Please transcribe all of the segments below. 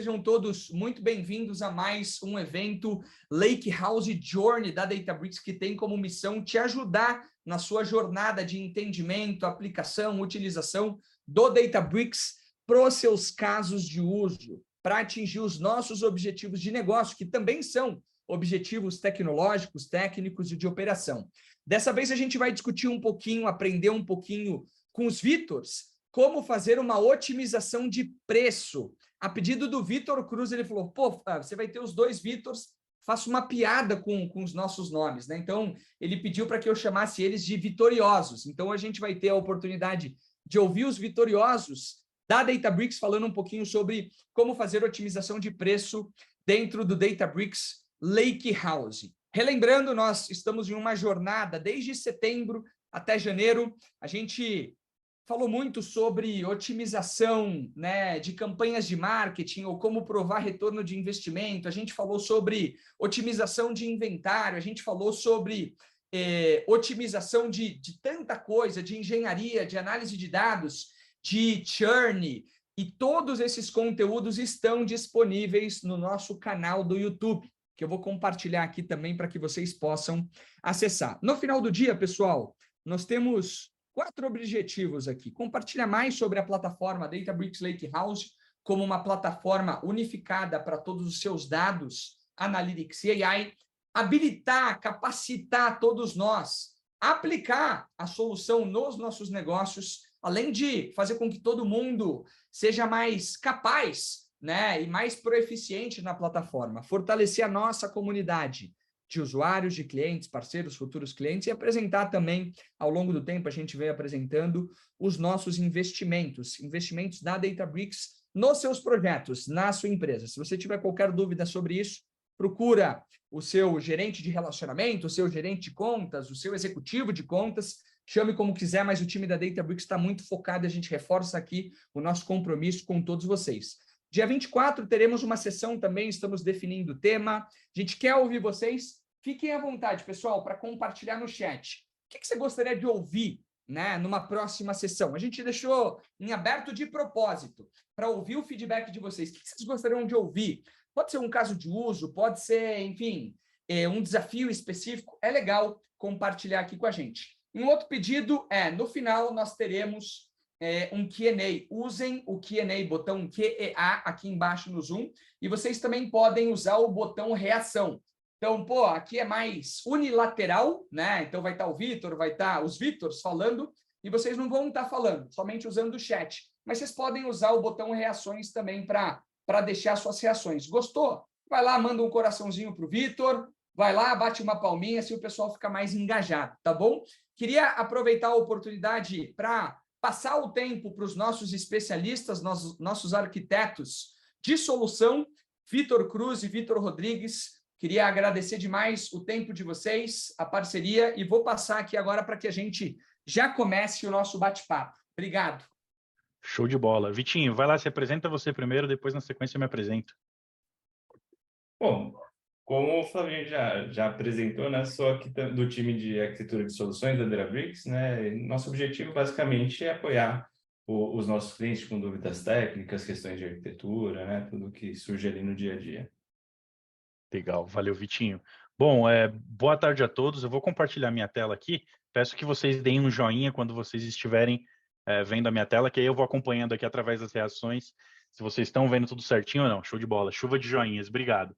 Sejam todos muito bem-vindos a mais um evento Lakehouse Journey da Databricks, que tem como missão te ajudar na sua jornada de entendimento, aplicação, utilização do Databricks para os seus casos de uso, para atingir os nossos objetivos de negócio, que também são objetivos tecnológicos, técnicos e de operação. Dessa vez a gente vai discutir um pouquinho, aprender um pouquinho com os Vítors, como fazer uma otimização de preço. A pedido do Vitor Cruz, ele falou, pô, você vai ter os dois Vítors, faça uma piada com os nossos nomes, né? Então, ele pediu para que eu chamasse eles de vitoriosos. Então, a gente vai ter a oportunidade de ouvir os vitoriosos da Databricks falando um pouquinho sobre como fazer otimização de preço dentro do Databricks Lakehouse. Relembrando, nós estamos em uma jornada desde setembro até janeiro. A gente falou muito sobre otimização, né, de campanhas de marketing ou como provar retorno de investimento. A gente falou sobre otimização de inventário, a gente falou sobre otimização de tanta coisa, de engenharia, de análise de dados, de churn, e todos esses conteúdos estão disponíveis no nosso canal do YouTube, que eu vou compartilhar aqui também para que vocês possam acessar. No final do dia, pessoal, nós temos 4 objetivos aqui. Compartilhar mais sobre a plataforma Databricks Lakehouse como uma plataforma unificada para todos os seus dados, Analytics e AI. Habilitar, capacitar todos nós, aplicar a solução nos nossos negócios, além de fazer com que todo mundo seja mais capaz, né, e mais proeficiente na plataforma. Fortalecer a nossa comunidade de usuários, de clientes, parceiros, futuros clientes, e apresentar também, ao longo do tempo, a gente veio apresentando os nossos investimentos da Databricks nos seus projetos, na sua empresa. Se você tiver qualquer dúvida sobre isso, procura o seu gerente de relacionamento, o seu gerente de contas, o seu executivo de contas, chame como quiser, mas o time da Databricks está muito focado, a gente reforça aqui o nosso compromisso com todos vocês. Dia 24 teremos uma sessão também, estamos definindo o tema, a gente quer ouvir vocês. Fiquem à vontade, pessoal, para compartilhar no chat. O que você gostaria de ouvir, né, numa próxima sessão? A gente deixou em aberto de propósito para ouvir o feedback de vocês. O que vocês gostariam de ouvir? Pode ser um caso de uso, pode ser, enfim, um desafio específico. É legal compartilhar aqui com a gente. Um outro pedido é, no final, nós teremos um Q&A. Usem o Q&A, botão QEA aqui embaixo no Zoom, e vocês também podem usar o botão reação. Então, pô, aqui é mais unilateral, né? Então vai estar o Vitor, vai estar os Vítors falando, e vocês não vão estar falando, somente usando o chat. Mas vocês podem usar o botão reações também para deixar suas reações. Gostou? Vai lá, manda um coraçãozinho para o Vitor, vai lá, bate uma palminha, assim o pessoal fica mais engajado, tá bom? Queria aproveitar a oportunidade para passar o tempo para os nossos especialistas, nossos arquitetos de solução, Vitor Cruz e Vitor Rodrigues. Queria agradecer demais o tempo de vocês, a parceria, e vou passar aqui agora para que a gente já comece o nosso bate-papo. Obrigado. Show de bola. Vitinho, vai lá, se apresenta você primeiro, depois na sequência eu me apresento. Bom, como o Flavinho já apresentou, né, sou aqui do time de arquitetura de soluções da Databricks, né, e nosso objetivo basicamente é apoiar os nossos clientes com dúvidas técnicas, questões de arquitetura, né, tudo que surge ali no dia a dia. Legal, valeu, Vitinho. Bom, boa tarde a todos. Eu vou compartilhar minha tela aqui. Peço que vocês deem um joinha quando vocês estiverem vendo a minha tela, que aí eu vou acompanhando aqui através das reações, se vocês estão vendo tudo certinho ou não. Show de bola, chuva de joinhas, obrigado.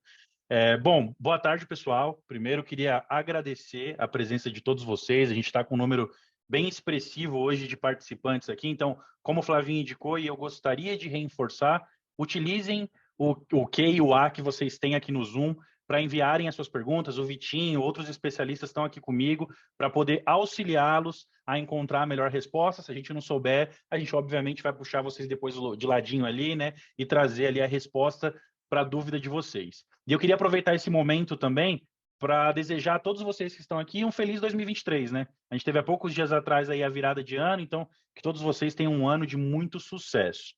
Bom, boa tarde, pessoal. Primeiro, queria agradecer a presença de todos vocês. A gente está com um número bem expressivo hoje de participantes aqui. Então, como o Flavinho indicou, e eu gostaria de reforçar, utilizem o Q e o A que vocês têm aqui no Zoom para enviarem as suas perguntas. O Vitinho, outros especialistas estão aqui comigo para poder auxiliá-los a encontrar a melhor resposta. Se a gente não souber, a gente obviamente vai puxar vocês depois de ladinho ali, né, e trazer ali a resposta para a dúvida de vocês. E eu queria aproveitar esse momento também para desejar a todos vocês que estão aqui um feliz 2023, né? A gente teve há poucos dias atrás aí a virada de ano, então que todos vocês tenham um ano de muito sucesso.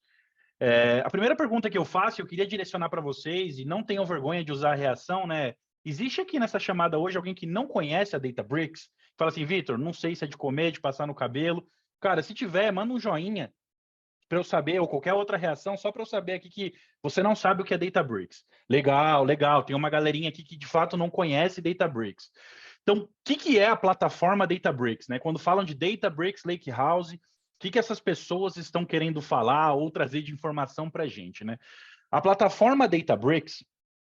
A primeira pergunta que eu faço, eu queria direcionar para vocês, e não tenham vergonha de usar a reação, né? Existe aqui nessa chamada hoje alguém que não conhece a Databricks? Fala assim, Vitor, não sei se é de comer, de passar no cabelo. Cara, se tiver, manda um joinha. para eu saber, ou qualquer outra reação, só para eu saber aqui que você não sabe o que é Databricks. Legal, legal. Tem uma galerinha aqui que de fato não conhece Databricks. Então, o que é a plataforma Databricks, né? Quando falam de Databricks Lakehouse, o que essas pessoas estão querendo falar ou trazer de informação para a gente, né? A plataforma Databricks,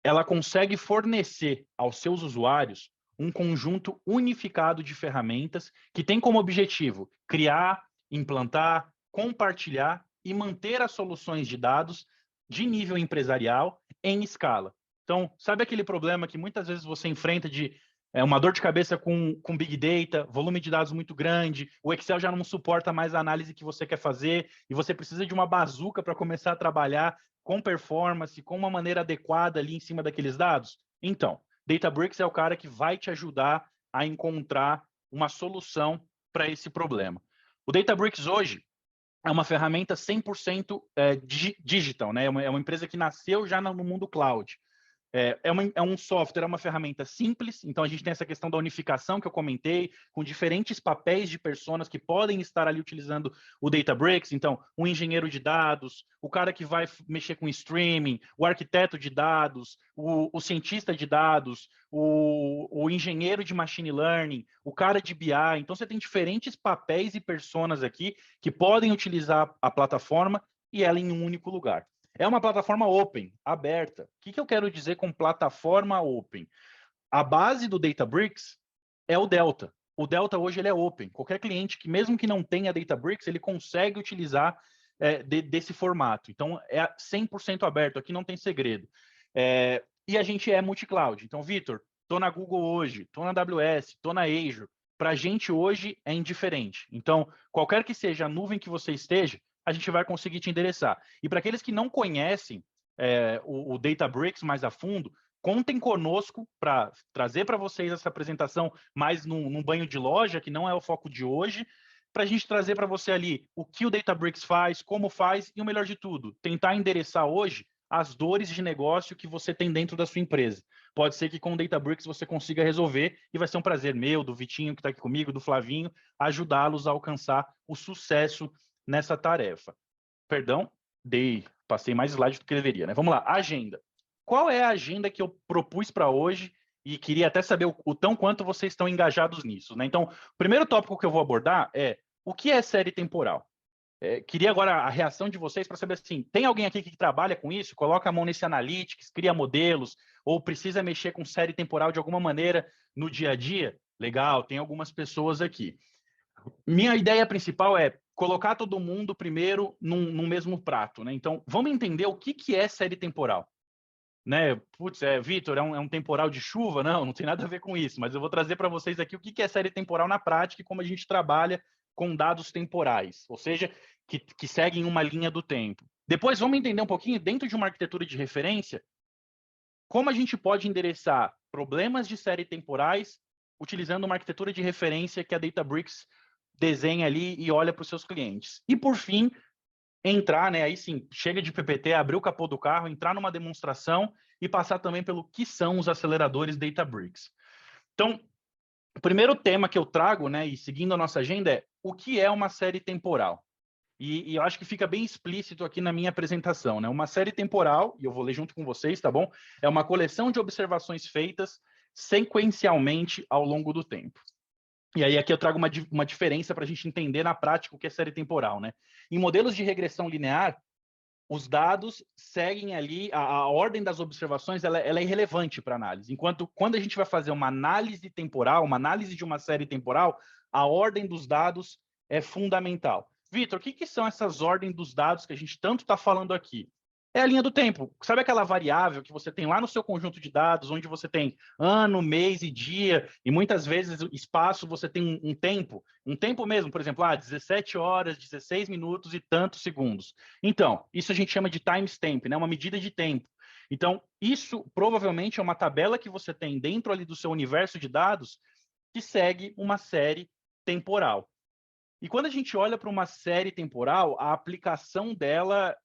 ela consegue fornecer aos seus usuários um conjunto unificado de ferramentas que tem como objetivo criar, implantar, compartilhar e manter as soluções de dados de nível empresarial em escala. Então, sabe aquele problema que muitas vezes você enfrenta de uma dor de cabeça com Big Data, volume de dados muito grande, o Excel já não suporta mais a análise que você quer fazer e você precisa de uma bazuca para começar a trabalhar com performance, com uma maneira adequada ali em cima daqueles dados? Então, Databricks é o cara que vai te ajudar a encontrar uma solução para esse problema. O Databricks hoje é uma ferramenta 100% digital, né? É uma empresa que nasceu já no mundo cloud. É um software, é uma ferramenta simples, então a gente tem essa questão da unificação que eu comentei, com diferentes papéis de pessoas que podem estar ali utilizando o Databricks. Então, o engenheiro de dados, o cara que vai mexer com streaming, o arquiteto de dados, o cientista de dados, o engenheiro de machine learning, o cara de BI. Então, você tem diferentes papéis e pessoas aqui que podem utilizar a plataforma e ela em um único lugar. É uma plataforma open, aberta. O que eu quero dizer com plataforma open? A base do Databricks é o Delta. O Delta hoje ele é open. Qualquer cliente que, mesmo que não tenha Databricks, ele consegue utilizar desse formato. Então, é 100% aberto. Aqui não tem segredo. E a gente é multi-cloud. Então, Vitor, estou na Google hoje, estou na AWS, estou na Azure. Para a gente hoje é indiferente. Então, qualquer que seja a nuvem que você esteja, a gente vai conseguir te endereçar. E para aqueles que não conhecem o Databricks mais a fundo, contem conosco para trazer para vocês essa apresentação mais num banho de loja, que não é o foco de hoje, para a gente trazer para você ali o que o Databricks faz, como faz e o melhor de tudo, tentar endereçar hoje as dores de negócio que você tem dentro da sua empresa. Pode ser que com o Databricks você consiga resolver e vai ser um prazer meu, do Vitinho que está aqui comigo, do Flavinho, ajudá-los a alcançar o sucesso nessa tarefa. Perdão, passei mais slides do que deveria, né? Vamos lá, agenda. Qual é a agenda que eu propus para hoje e queria até saber o tão quanto vocês estão engajados nisso, né? Então, o primeiro tópico que eu vou abordar é o que é série temporal. Queria agora a reação de vocês para saber assim, tem alguém aqui que trabalha com isso, coloca a mão nesse Analytics, cria modelos, ou precisa mexer com série temporal de alguma maneira no dia a dia? Legal, tem algumas pessoas aqui. Minha ideia principal é colocar todo mundo primeiro num mesmo prato, né? Então, vamos entender o que é série temporal. Né? Putz, Vitor, é um temporal de chuva? Não tem nada a ver com isso, mas eu vou trazer para vocês aqui o que é série temporal na prática e como a gente trabalha com dados temporais, ou seja, que seguem uma linha do tempo. Depois, vamos entender um pouquinho, dentro de uma arquitetura de referência, como a gente pode endereçar problemas de série temporais utilizando uma arquitetura de referência que a Databricks desenha ali e olha para os seus clientes. E, por fim, entrar, né? Aí sim, chega de PPT, abrir o capô do carro, entrar numa demonstração e passar também pelo que são os aceleradores Databricks. Então, o primeiro tema que eu trago, né, e seguindo a nossa agenda, é o que é uma série temporal. E eu acho que fica bem explícito aqui na minha apresentação, né? Uma série temporal, e eu vou ler junto com vocês, tá bom? É uma coleção de observações feitas sequencialmente ao longo do tempo. E aí aqui eu trago uma diferença para a gente entender na prática o que é série temporal, né? Em modelos de regressão linear, os dados seguem ali, a ordem das observações ela é irrelevante para a análise. Enquanto quando a gente vai fazer uma análise temporal, uma análise de uma série temporal, a ordem dos dados é fundamental. Vitor, o que são essas ordens dos dados que a gente tanto está falando aqui? É a linha do tempo. Sabe aquela variável que você tem lá no seu conjunto de dados, onde você tem ano, mês e dia, e muitas vezes espaço você tem um tempo mesmo, por exemplo, 17 horas, 16 minutos e tantos segundos. Então, isso a gente chama de timestamp, né? Uma medida de tempo. Então, isso provavelmente é uma tabela que você tem dentro ali do seu universo de dados que segue uma série temporal. E quando a gente olha para uma série temporal, a aplicação dela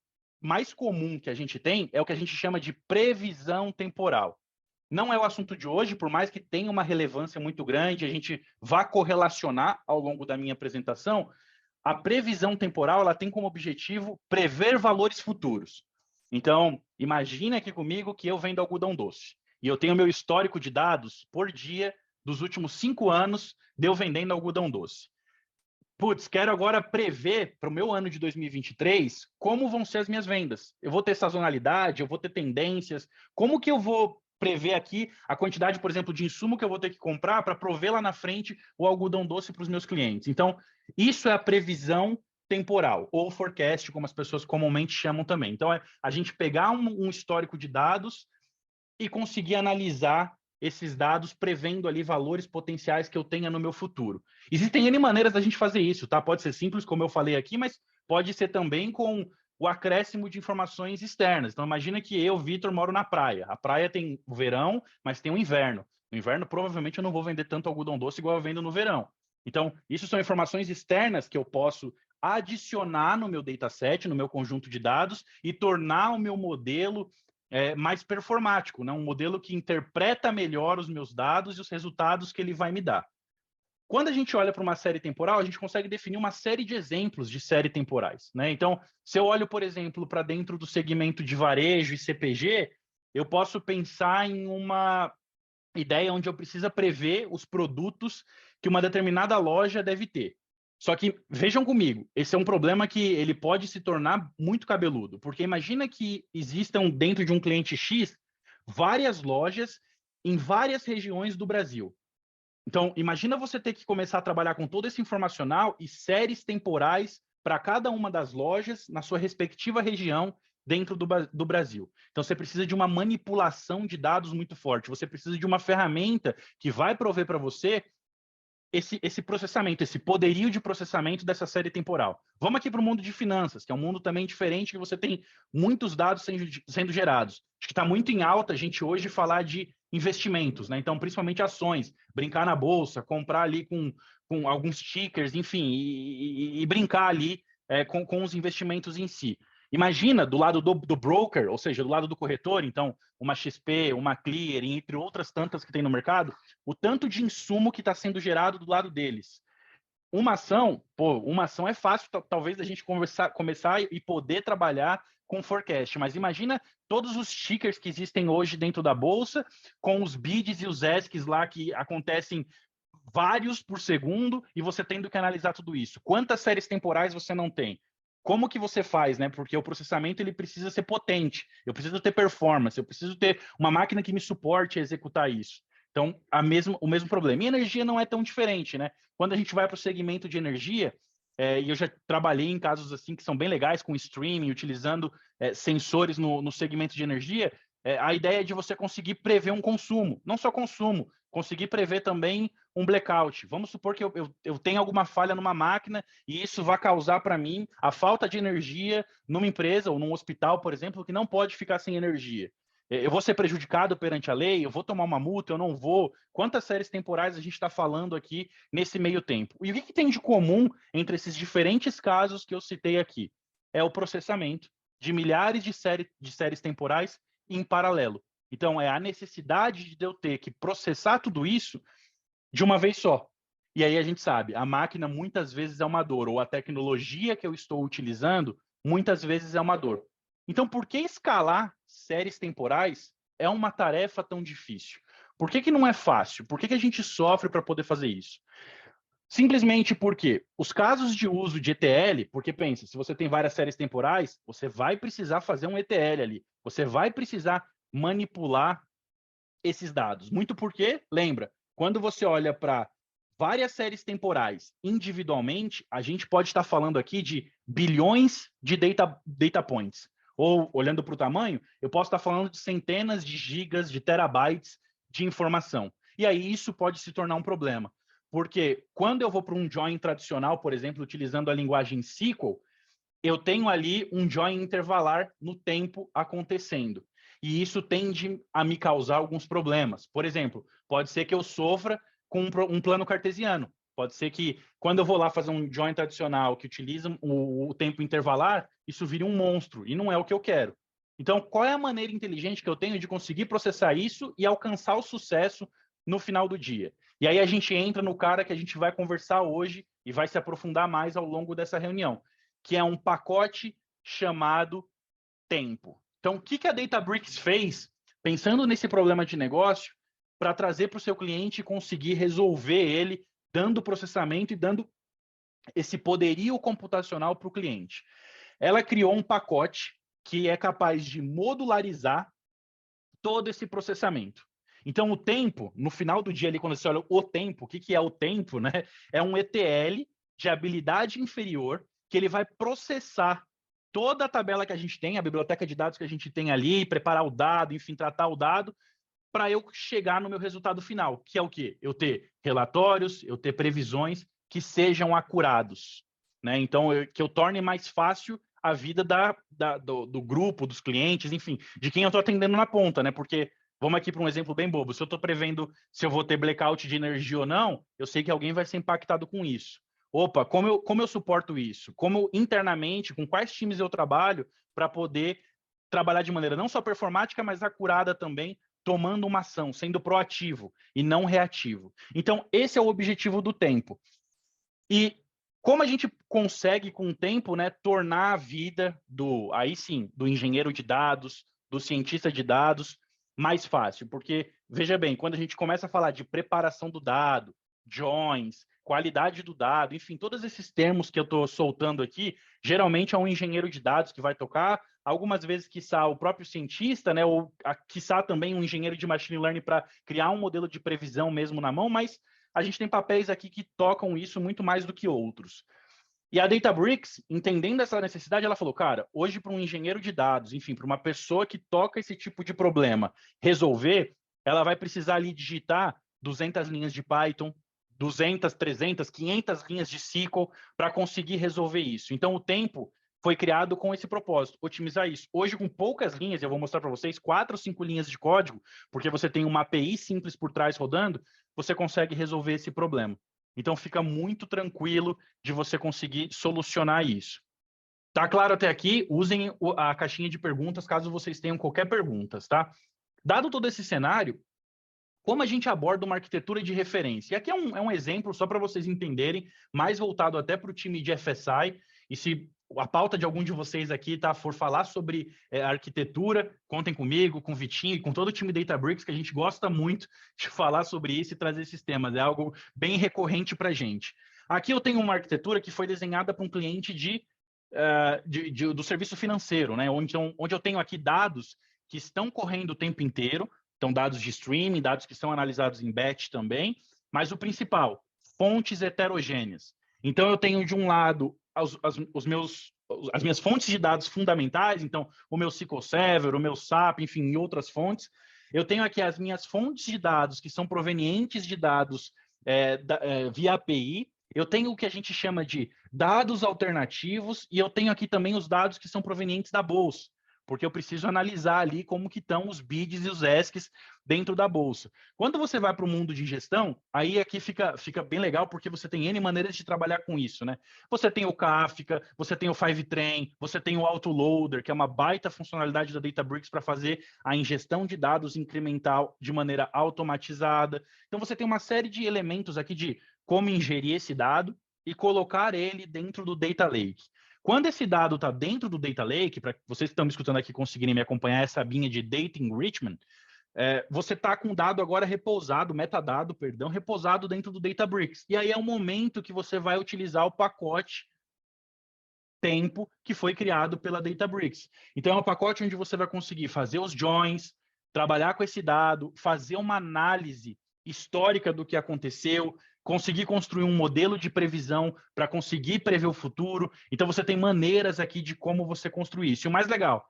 mais comum que a gente tem é o que a gente chama de previsão temporal. Não é o assunto de hoje, por mais que tenha uma relevância muito grande, a gente vá correlacionar ao longo da minha apresentação. a previsão temporal ela tem como objetivo prever valores futuros. Então, imagine aqui comigo que eu vendo algodão doce e eu tenho meu histórico de dados por dia dos últimos 5 anos de eu vendendo algodão doce. Putz, quero agora prever para o meu ano de 2023 como vão ser as minhas vendas. Eu vou ter sazonalidade, eu vou ter tendências. Como que eu vou prever aqui a quantidade, por exemplo, de insumo que eu vou ter que comprar para prover lá na frente o algodão doce para os meus clientes? Então, isso é a previsão temporal, ou forecast, como as pessoas comumente chamam também. Então, é a gente pegar um histórico de dados e conseguir analisar esses dados prevendo ali valores potenciais que eu tenha no meu futuro. Existem N maneiras da gente fazer isso, tá? Pode ser simples, como eu falei aqui, mas pode ser também com o acréscimo de informações externas. Então, imagina que eu, Vitor, moro na praia. A praia tem o verão, mas tem o inverno. No inverno, provavelmente, eu não vou vender tanto algodão doce igual eu vendo no verão. Então, isso são informações externas que eu posso adicionar no meu dataset, no meu conjunto de dados, e tornar o meu modelo mais performático, né? Um modelo que interpreta melhor os meus dados e os resultados que ele vai me dar. Quando a gente olha para uma série temporal, a gente consegue definir uma série de exemplos de série temporais, né? Então, se eu olho, por exemplo, para dentro do segmento de varejo e CPG, eu posso pensar em uma ideia onde eu preciso prever os produtos que uma determinada loja deve ter. Só que, vejam comigo, esse é um problema que ele pode se tornar muito cabeludo, porque imagina que existam dentro de um cliente X várias lojas em várias regiões do Brasil. Então, imagina você ter que começar a trabalhar com todo esse informacional e séries temporais para cada uma das lojas na sua respectiva região dentro do Brasil. Então, você precisa de uma manipulação de dados muito forte. Você precisa de uma ferramenta que vai prover para você esse processamento, esse poderio de processamento dessa série temporal. Vamos aqui para o mundo de finanças, que é um mundo também diferente, que você tem muitos dados sendo gerados. Acho que está muito em alta a gente hoje falar de investimentos, né? Então, principalmente ações, brincar na bolsa, comprar ali com alguns tickers, enfim, e brincar ali com os investimentos em si. Imagina do lado do broker, ou seja, do lado do corretor, então, uma XP, uma Clear, entre outras tantas que tem no mercado, o tanto de insumo que está sendo gerado do lado deles. Uma ação é fácil, talvez, a gente começar e poder trabalhar com forecast, mas imagina todos os tickers que existem hoje dentro da bolsa, com os bids e os ESCs lá que acontecem vários por segundo, e você tendo que analisar tudo isso. Quantas séries temporais você não tem? Como que você faz, né? Porque o processamento ele precisa ser potente, eu preciso ter performance, eu preciso ter uma máquina que me suporte a executar isso. Então, o mesmo problema. E energia não é tão diferente, né? Quando a gente vai para o segmento de energia, e eu já trabalhei em casos assim que são bem legais, com streaming, utilizando sensores no segmento de energia, a ideia é de você conseguir prever um consumo, não só consumo, conseguir prever também um blackout. Vamos supor que eu tenha alguma falha numa máquina e isso vai causar para mim a falta de energia numa empresa ou num hospital, por exemplo, que não pode ficar sem energia. Eu vou ser prejudicado perante a lei? Eu vou tomar uma multa? Eu não vou? Quantas séries temporais a gente está falando aqui nesse meio tempo? E o que tem de comum entre esses diferentes casos que eu citei aqui? É o processamento de milhares de séries temporais em paralelo. Então, é a necessidade de eu ter que processar tudo isso de uma vez só. E aí a gente sabe, a máquina muitas vezes é uma dor, ou a tecnologia que eu estou utilizando muitas vezes é uma dor. Então, por que escalar séries temporais é uma tarefa tão difícil? Por que não é fácil? Por que a gente sofre para poder fazer isso? Simplesmente porque os casos de uso de ETL, porque pensa, se você tem várias séries temporais, você vai precisar fazer um ETL ali, você vai precisar manipular esses dados. Muito porque, lembra, quando você olha para várias séries temporais individualmente, a gente pode estar falando aqui de bilhões de data points. Ou, olhando para o tamanho, eu posso estar falando de centenas de gigas, de terabytes de informação. E aí isso pode se tornar um problema. Porque quando eu vou para um join tradicional, por exemplo, utilizando a linguagem SQL, eu tenho ali um join intervalar no tempo acontecendo. E isso tende a me causar alguns problemas. Por exemplo, pode ser que eu sofra com um plano cartesiano. Pode ser que, quando eu vou lá fazer um join tradicional que utiliza o tempo intervalar, isso vire um monstro, e não é o que eu quero. Então, qual é a maneira inteligente que eu tenho de conseguir processar isso e alcançar o sucesso no final do dia? E aí a gente entra no cara que a gente vai conversar hoje, e vai se aprofundar mais ao longo dessa reunião, que é um pacote chamado tempo. Então, o que a Databricks fez, pensando nesse problema de negócio, para trazer para o seu cliente e conseguir resolver ele, dando processamento e dando esse poderio computacional para o cliente? Ela criou um pacote que é capaz de modularizar todo esse processamento. Então, o tempo, no final do dia, ali, quando você olha o tempo, o que é o tempo, né? É um ETL de habilidade inferior que ele vai processar toda a tabela que a gente tem, a biblioteca de dados que a gente tem ali, preparar o dado, enfim, tratar o dado, para eu chegar no meu resultado final, que é o quê? Eu ter relatórios, eu ter previsões que sejam acurados, né? Então, que eu torne mais fácil a vida do grupo, dos clientes, enfim, de quem eu estou atendendo na ponta, né? Porque, vamos aqui para um exemplo bem bobo, se eu estou prevendo se eu vou ter blackout de energia ou não, eu sei que alguém vai ser impactado com isso. Opa, como eu suporto isso? Como internamente, com quais times eu trabalho para poder trabalhar de maneira não só performática, mas acurada também, tomando uma ação, sendo proativo e não reativo. Então, esse é o objetivo do tempo. E como a gente consegue, com o tempo, né, tornar a vida aí sim, do engenheiro de dados, do cientista de dados, mais fácil? Porque, veja bem, quando a gente começa a falar de preparação do dado, joins, qualidade do dado, enfim, todos esses termos que eu estou soltando aqui, geralmente é um engenheiro de dados que vai tocar, algumas vezes, quiçá, o próprio cientista, né, ou quiçá também um engenheiro de machine learning para criar um modelo de previsão mesmo na mão, mas a gente tem papéis aqui que tocam isso muito mais do que outros. E a Databricks, entendendo essa necessidade, ela falou, cara, hoje para um engenheiro de dados, enfim, para uma pessoa que toca esse tipo de problema, resolver, ela vai precisar ali digitar 200 linhas de Python, 200, 300, 500 linhas de SQL para conseguir resolver isso. Então, o tempo foi criado com esse propósito, otimizar isso. Hoje, com poucas linhas, eu vou mostrar para vocês 4 ou 5 linhas de código, porque você tem uma API simples por trás rodando, você consegue resolver esse problema. Então, fica muito tranquilo de você conseguir solucionar isso. Tá claro até aqui? Usem a caixinha de perguntas caso vocês tenham qualquer pergunta, tá? Dado todo esse cenário, como a gente aborda uma arquitetura de referência? E aqui é um exemplo só para vocês entenderem, mais voltado até para o time de FSI, e se a pauta de algum de vocês aqui for falar sobre arquitetura, contem comigo, com o Vitinho e com todo o time Databricks, que a gente gosta muito de falar sobre isso e trazer esses temas. É algo bem recorrente para a gente. Aqui eu tenho uma arquitetura que foi desenhada para um cliente do serviço financeiro, né? onde eu tenho aqui dados que estão correndo o tempo inteiro, então dados de streaming, dados que são analisados em batch também, mas o principal, fontes heterogêneas. Então eu tenho de um lado as minhas fontes de dados fundamentais, então o meu SQL Server, o meu SAP, enfim, e outras fontes. Eu tenho aqui as minhas fontes de dados que são provenientes de dados via API. Eu tenho o que a gente chama de dados alternativos e eu tenho aqui também os dados que são provenientes da bolsa, porque eu preciso analisar ali como que estão os bids e os ESCs dentro da bolsa. Quando você vai para o mundo de gestão, aí aqui fica bem legal, porque você tem N maneiras de trabalhar com isso, né? Você tem o Kafka, você tem o Fivetran, você tem o Autoloader, que é uma baita funcionalidade da Databricks para fazer a ingestão de dados incremental de maneira automatizada. Então, você tem uma série de elementos aqui de como ingerir esse dado e colocar ele dentro do Data Lake. Quando esse dado está dentro do Data Lake, para vocês que estão me escutando aqui conseguirem me acompanhar essa abinha de Data Enrichment, você está com o dado agora repousado, metadado, perdão, repousado dentro do Databricks. E aí é o momento que você vai utilizar o pacote tempo que foi criado pela Databricks. Então é um pacote onde você vai conseguir fazer os joins, trabalhar com esse dado, fazer uma análise histórica do que aconteceu, conseguir construir um modelo de previsão para conseguir prever o futuro. Então, você tem maneiras aqui de como você construir isso. E o mais legal,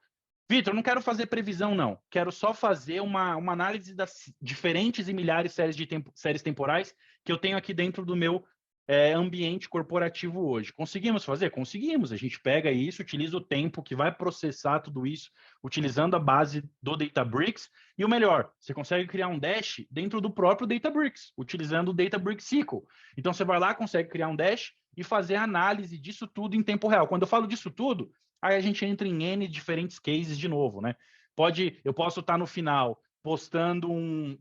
Vitor, eu não quero fazer previsão, não. Quero só fazer uma análise das diferentes e milhares de séries temporais que eu tenho aqui dentro do meu ambiente corporativo hoje. Conseguimos fazer? Conseguimos. A gente pega isso, utiliza o tempo que vai processar tudo isso, utilizando a base do Databricks. E o melhor, você consegue criar um dash dentro do próprio Databricks, utilizando o Databricks SQL. Então, você vai lá, consegue criar um dash e fazer a análise disso tudo em tempo real. Quando eu falo disso tudo, aí a gente entra em N diferentes cases de novo, né? Eu posso estar no final postando um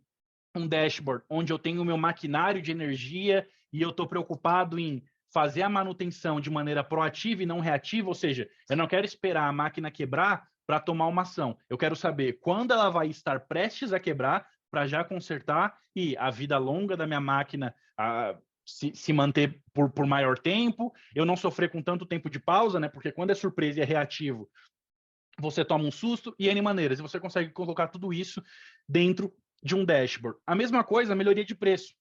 dashboard onde eu tenho o meu maquinário de energia e eu estou preocupado em fazer a manutenção de maneira proativa e não reativa, ou seja, eu não quero esperar a máquina quebrar para tomar uma ação. Eu quero saber quando ela vai estar prestes a quebrar para já consertar e a vida longa da minha máquina se manter por maior tempo, eu não sofrer com tanto tempo de pausa, né? Porque quando é surpresa e é reativo, você toma um susto e N maneiras, e você consegue colocar tudo isso dentro de um dashboard. A mesma coisa, a melhoria de preço,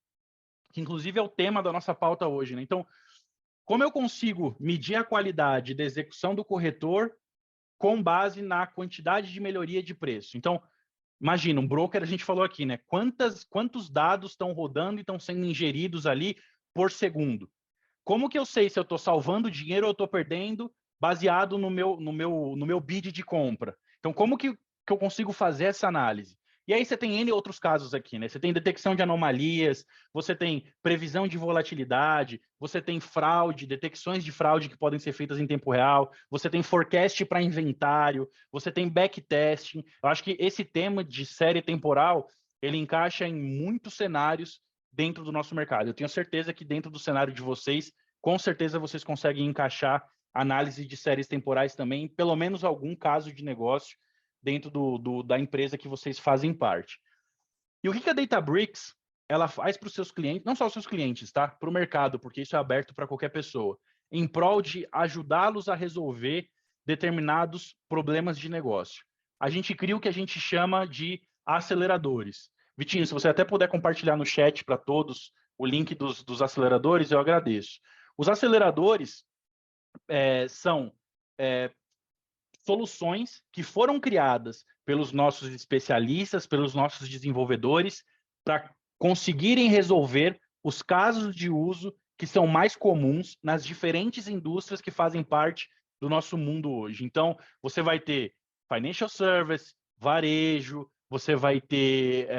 que inclusive é o tema da nossa pauta hoje, né? Então, como eu consigo medir a qualidade da execução do corretor com base na quantidade de melhoria de preço? Então, imagina, um broker, a gente falou aqui, né? Quantos dados estão rodando e estão sendo ingeridos ali por segundo? Como que eu sei se eu estou salvando dinheiro ou estou perdendo baseado no meu bid de compra? Então, como que eu consigo fazer essa análise? E aí você tem N outros casos aqui, né? Você tem detecção de anomalias, você tem previsão de volatilidade, você tem fraude, detecções de fraude que podem ser feitas em tempo real, você tem forecast para inventário, você tem backtesting. Eu acho que esse tema de série temporal, ele encaixa em muitos cenários dentro do nosso mercado. Eu tenho certeza que dentro do cenário de vocês, com certeza vocês conseguem encaixar análise de séries temporais também, pelo menos algum caso de negócio dentro da empresa que vocês fazem parte. E o que a Databricks ela faz para os seus clientes, não só os seus clientes, tá? Para o mercado, porque isso é aberto para qualquer pessoa, em prol de ajudá-los a resolver determinados problemas de negócio. A gente cria o que a gente chama de aceleradores. Vitinho, se você até puder compartilhar no chat para todos o link dos aceleradores, eu agradeço. Os aceleradores são soluções que foram criadas pelos nossos especialistas, pelos nossos desenvolvedores, para conseguirem resolver os casos de uso que são mais comuns nas diferentes indústrias que fazem parte do nosso mundo hoje. Então, você vai ter financial service, varejo, você vai ter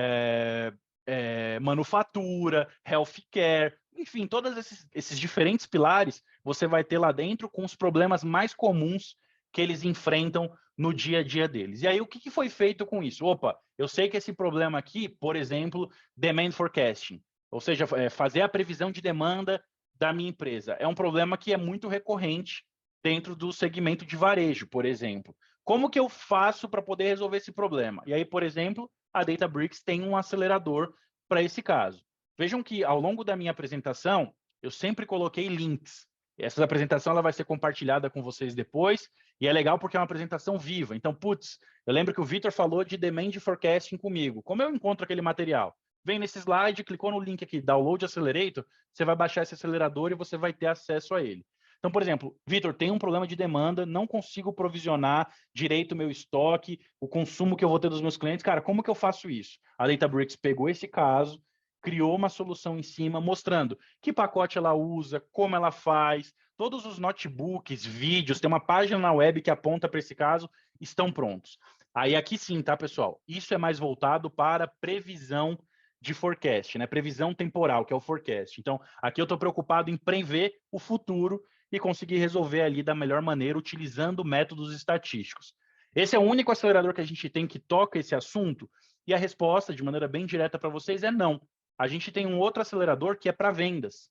manufatura, healthcare, enfim, todos esses diferentes pilares você vai ter lá dentro com os problemas mais comuns que eles enfrentam no dia a dia deles. E aí, o que foi feito com isso? Opa, eu sei que esse problema aqui, por exemplo, demand forecasting, ou seja, fazer a previsão de demanda da minha empresa, é um problema que é muito recorrente dentro do segmento de varejo, por exemplo. Como que eu faço para poder resolver esse problema? E aí, por exemplo, a Databricks tem um acelerador para esse caso. Vejam que, ao longo da minha apresentação, eu sempre coloquei links. Essa apresentação ela vai ser compartilhada com vocês depois, e é legal porque é uma apresentação viva. Então, putz, eu lembro que o Vitor falou de demand forecasting comigo. Como eu encontro aquele material? Vem nesse slide, clicou no link aqui, Download Accelerator, você vai baixar esse acelerador e você vai ter acesso a ele. Então, por exemplo, Vitor, tem um problema de demanda, não consigo provisionar direito o meu estoque, o consumo que eu vou ter dos meus clientes. Cara, como que eu faço isso? A Databricks pegou esse caso, criou uma solução em cima, mostrando que pacote ela usa, como ela faz, todos os notebooks, vídeos, tem uma página na web que aponta para esse caso, estão prontos. Aí aqui sim, tá, pessoal? Isso é mais voltado para previsão de forecast, né? Previsão temporal, que é o forecast. Então, aqui eu estou preocupado em prever o futuro e conseguir resolver ali da melhor maneira, utilizando métodos estatísticos. Esse é o único acelerador que a gente tem que toca esse assunto, e a resposta, de maneira bem direta para vocês, é não. A gente tem um outro acelerador que é para vendas,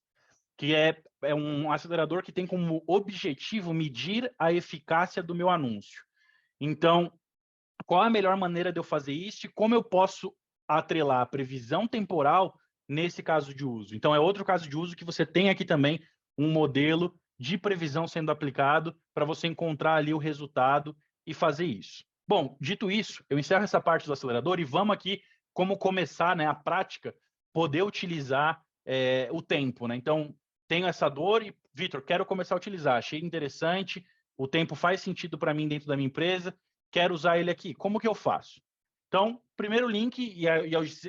que é um acelerador que tem como objetivo medir a eficácia do meu anúncio. Então, qual a melhor maneira de eu fazer isso e como eu posso atrelar a previsão temporal nesse caso de uso? Então, é outro caso de uso que você tem aqui também um modelo de previsão sendo aplicado para você encontrar ali o resultado e fazer isso. Bom, dito isso, eu encerro essa parte do acelerador e vamos aqui como começar, né, a prática, poder utilizar o tempo, né? Então, tenho essa dor e, Vitor, quero começar a utilizar. Achei interessante, o tempo faz sentido para mim dentro da minha empresa, quero usar ele aqui. Como que eu faço? Então, primeiro link, e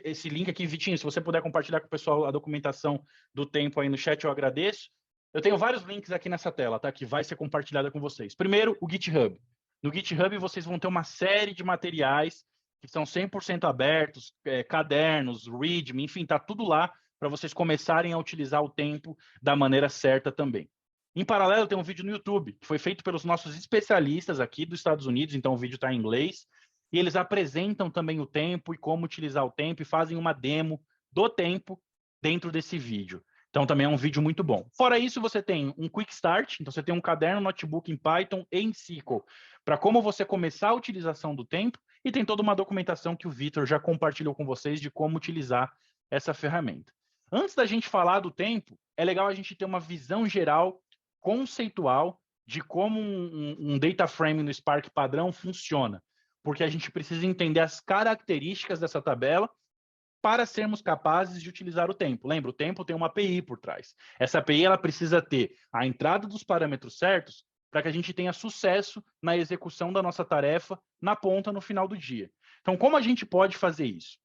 esse link aqui, Vitinho, se você puder compartilhar com o pessoal a documentação do tempo aí no chat, eu agradeço. Eu tenho vários links aqui nessa tela, tá? Que vai ser compartilhada com vocês. Primeiro, o GitHub. No GitHub, vocês vão ter uma série de materiais que são 100% abertos, cadernos, README, enfim, tá tudo lá para vocês começarem a utilizar o tempo da maneira certa também. Em paralelo, tem um vídeo no YouTube, que foi feito pelos nossos especialistas aqui dos Estados Unidos, então o vídeo está em inglês, e eles apresentam também o tempo e como utilizar o tempo, e fazem uma demo do tempo dentro desse vídeo. Então, também é um vídeo muito bom. Fora isso, você tem um Quick Start. Então, você tem um caderno, notebook em Python e em SQL para como você começar a utilização do tempo. E tem toda uma documentação que o Vitor já compartilhou com vocês de como utilizar essa ferramenta. Antes da gente falar do tempo, é legal a gente ter uma visão geral, conceitual, de como um data frame no Spark padrão funciona. Porque a gente precisa entender as características dessa tabela para sermos capazes de utilizar o tempo. Lembra, o tempo tem uma API por trás. Essa API ela precisa ter a entrada dos parâmetros certos para que a gente tenha sucesso na execução da nossa tarefa na ponta no final do dia. Então, como a gente pode fazer isso?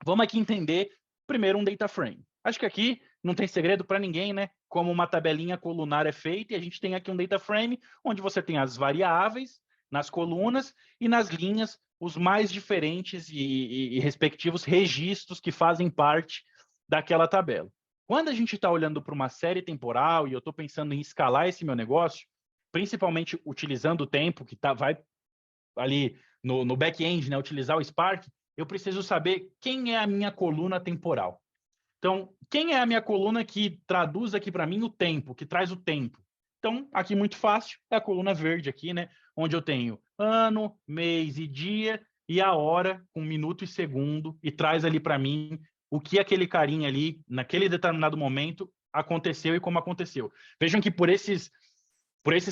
Vamos aqui entender primeiro um data frame. Acho que aqui não tem segredo para ninguém, né? Como uma tabelinha colunar é feita, e a gente tem aqui um data frame onde você tem as variáveis nas colunas e nas linhas os mais diferentes e respectivos registros que fazem parte daquela tabela. Quando a gente está olhando para uma série temporal e eu estou pensando em escalar esse meu negócio, principalmente utilizando o tempo que vai ali no back-end, né, utilizar o Spark, eu preciso saber quem é a minha coluna temporal. Então, quem é a minha coluna que traduz aqui para mim o tempo, que traz o tempo? Então, aqui muito fácil, é a coluna verde aqui, né? Onde eu tenho ano, mês e dia e a hora com minuto e segundo e traz ali para mim o que aquele carinha ali, naquele determinado momento, aconteceu e como aconteceu. Vejam que por esses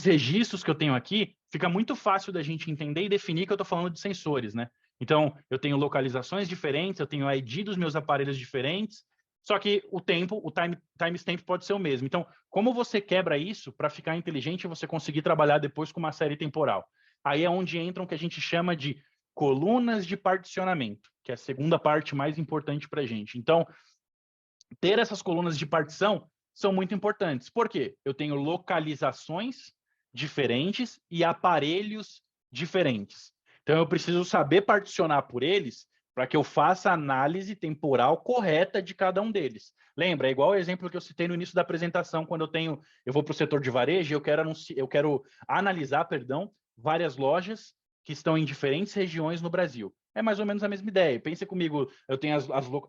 registros que eu tenho aqui, fica muito fácil da gente entender e definir que eu estou falando de sensores, né? Então, eu tenho localizações diferentes, eu tenho o ID dos meus aparelhos diferentes, só que o tempo, o timestamp pode ser o mesmo. Então, como você quebra isso para ficar inteligente e você conseguir trabalhar depois com uma série temporal? Aí é onde entram o que a gente chama de colunas de particionamento, que é a segunda parte mais importante para a gente. Então, ter essas colunas de partição são muito importantes. Por quê? Eu tenho localizações diferentes e aparelhos diferentes. Então, eu preciso saber particionar por eles para que eu faça a análise temporal correta de cada um deles. Lembra, é igual o exemplo que eu citei no início da apresentação, quando eu vou para o setor de varejo, eu quero analisar, várias lojas que estão em diferentes regiões no Brasil. É mais ou menos a mesma ideia. Pensa comigo, eu tenho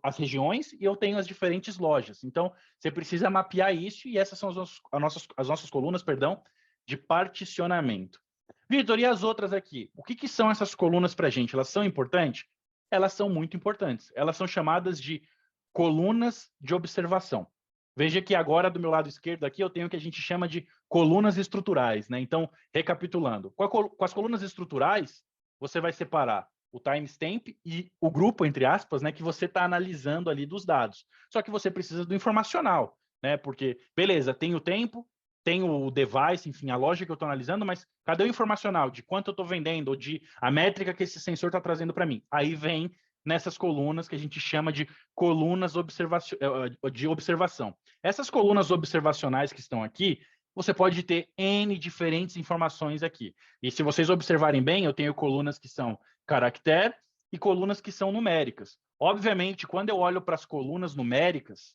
as regiões e eu tenho as diferentes lojas. Então, você precisa mapear isso e essas são as nossas colunas, de particionamento. Vitor, e as outras aqui? O que são essas colunas para a gente? Elas são importantes? Elas são muito importantes. Elas são chamadas de colunas de observação. Veja que agora, do meu lado esquerdo aqui, eu tenho o que a gente chama de colunas estruturais, né? Então, recapitulando. Com as colunas estruturais, você vai separar o timestamp e o grupo, entre aspas, né, que você está analisando ali dos dados. Só que você precisa do informacional, né? Porque, beleza, tem o tempo, tem o device, enfim, a loja que eu estou analisando, mas cadê o informacional de quanto eu estou vendendo ou de a métrica que esse sensor está trazendo para mim? Aí vem nessas colunas que a gente chama de colunas de observação. Essas colunas observacionais que estão aqui, você pode ter N diferentes informações aqui. E se vocês observarem bem, eu tenho colunas que são caractere e colunas que são numéricas. Obviamente, quando eu olho para as colunas numéricas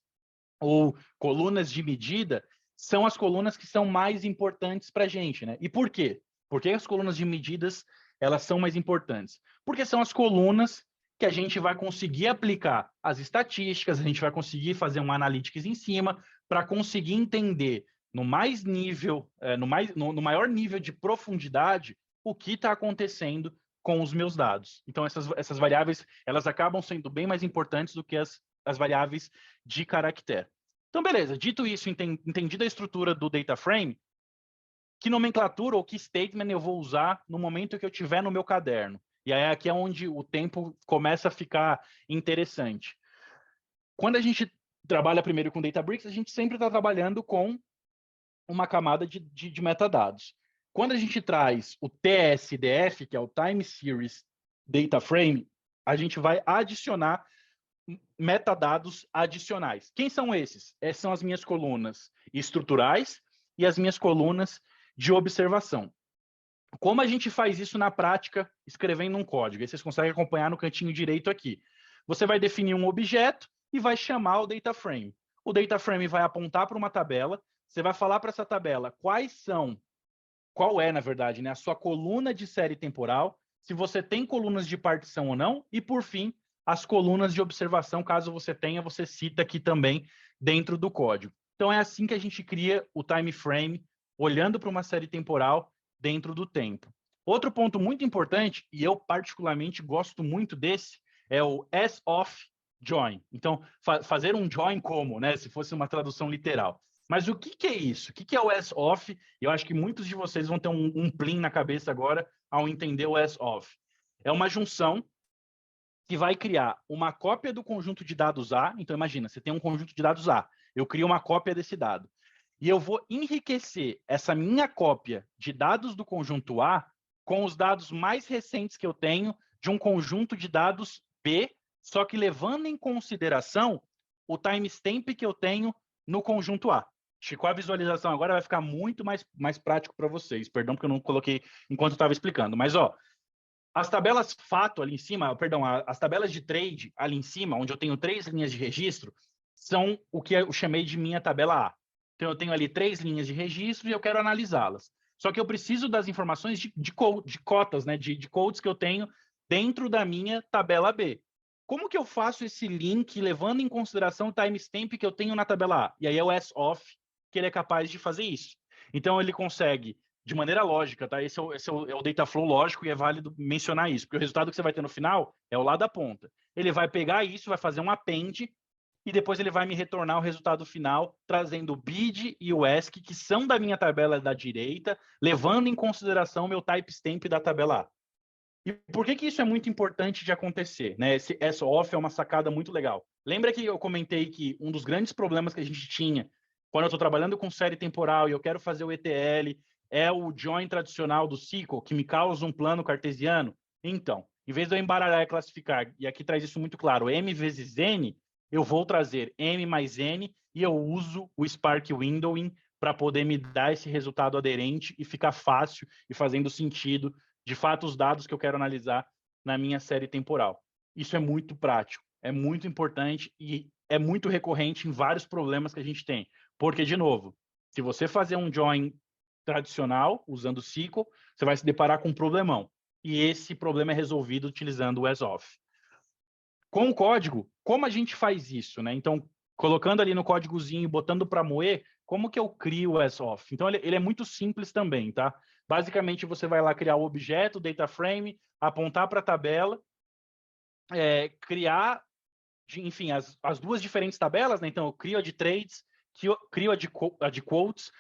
ou colunas de medida, são as colunas que são mais importantes para a gente, né? E por quê? Por que as colunas de medidas elas são mais importantes? Porque são as colunas que a gente vai conseguir aplicar as estatísticas, a gente vai conseguir fazer um analytics em cima para conseguir entender no maior nível de profundidade o que está acontecendo com os meus dados. Então, essas variáveis elas acabam sendo bem mais importantes do que as variáveis de caractere. Então, beleza. Dito isso, entendida a estrutura do data frame, que nomenclatura ou que statement eu vou usar no momento que eu estiver no meu caderno? E aí aqui é onde o tempo começa a ficar interessante. Quando a gente trabalha primeiro com Databricks, a gente sempre está trabalhando com uma camada de metadados. Quando a gente traz o TSDF, que é o Time Series Data Frame, a gente vai adicionar metadados adicionais. Quem são esses? Essas são as minhas colunas estruturais e as minhas colunas de observação. Como a gente faz isso na prática, escrevendo um código? Aí vocês conseguem acompanhar no cantinho direito aqui. Você vai definir um objeto e vai chamar o data frame. O data frame vai apontar para uma tabela, você vai falar para essa tabela qual é, na verdade, né, a sua coluna de série temporal, se você tem colunas de partição ou não, e, por fim, as colunas de observação, caso você tenha, você cita aqui também dentro do código. Então, é assim que a gente cria o time frame, olhando para uma série temporal dentro do tempo. Outro ponto muito importante, e eu particularmente gosto muito desse, é o as-of join. Então, fazer um join como, né? Se fosse uma tradução literal. Mas o que é isso? O que é o as-of? Eu acho que muitos de vocês vão ter um plim na cabeça agora ao entender o as-of. É uma junção que vai criar uma cópia do conjunto de dados A. Então, imagina, você tem um conjunto de dados A. Eu crio uma cópia desse dado. E eu vou enriquecer essa minha cópia de dados do conjunto A com os dados mais recentes que eu tenho de um conjunto de dados B, só que levando em consideração o timestamp que eu tenho no conjunto A. Com a visualização agora vai ficar muito mais prático para vocês. Perdão porque eu não coloquei enquanto eu estava explicando. Mas, ó, as tabelas fato ali em cima, perdão, as tabelas de trade ali em cima, onde eu tenho 3 linhas de registro, são o que eu chamei de minha tabela A. Então, eu tenho ali 3 linhas de registro e eu quero analisá-las. Só que eu preciso das informações de cotas, né, de codes que eu tenho dentro da minha tabela B. Como que eu faço esse link levando em consideração o timestamp que eu tenho na tabela A? E aí é o as-of que ele é capaz de fazer isso. Então, ele consegue, de maneira lógica, tá? Esse é o data flow lógico e é válido mencionar isso, porque o resultado que você vai ter no final é o lá da ponta. Ele vai pegar isso, vai fazer um append e depois ele vai me retornar o resultado final, trazendo o bid e o ask, que são da minha tabela da direita, levando em consideração o meu timestamp da tabela A. E por que isso é muito importante de acontecer? Né? Esse as-of é uma sacada muito legal. Lembra que eu comentei que um dos grandes problemas que a gente tinha quando eu estou trabalhando com série temporal e eu quero fazer o ETL é o join tradicional do SQL, que me causa um plano cartesiano? Então, em vez de eu embaralhar e classificar, e aqui traz isso muito claro, M vezes N, eu vou trazer M mais N e eu uso o Spark Windowing para poder me dar esse resultado aderente e ficar fácil e fazendo sentido, de fato, os dados que eu quero analisar na minha série temporal. Isso é muito prático, é muito importante e é muito recorrente em vários problemas que a gente tem. Porque, de novo, se você fazer um join tradicional, usando SQL, você vai se deparar com um problemão. E esse problema é resolvido utilizando o as-of. Com o código, como a gente faz isso, né? Então, colocando ali no códigozinho, botando para moer, como que eu crio o as-of? Então, ele é muito simples também, tá? Basicamente, você vai lá criar o objeto, o data frame, apontar para a tabela, criar, enfim, as duas diferentes tabelas, né? Então, eu crio a de trades, crio a de quotes,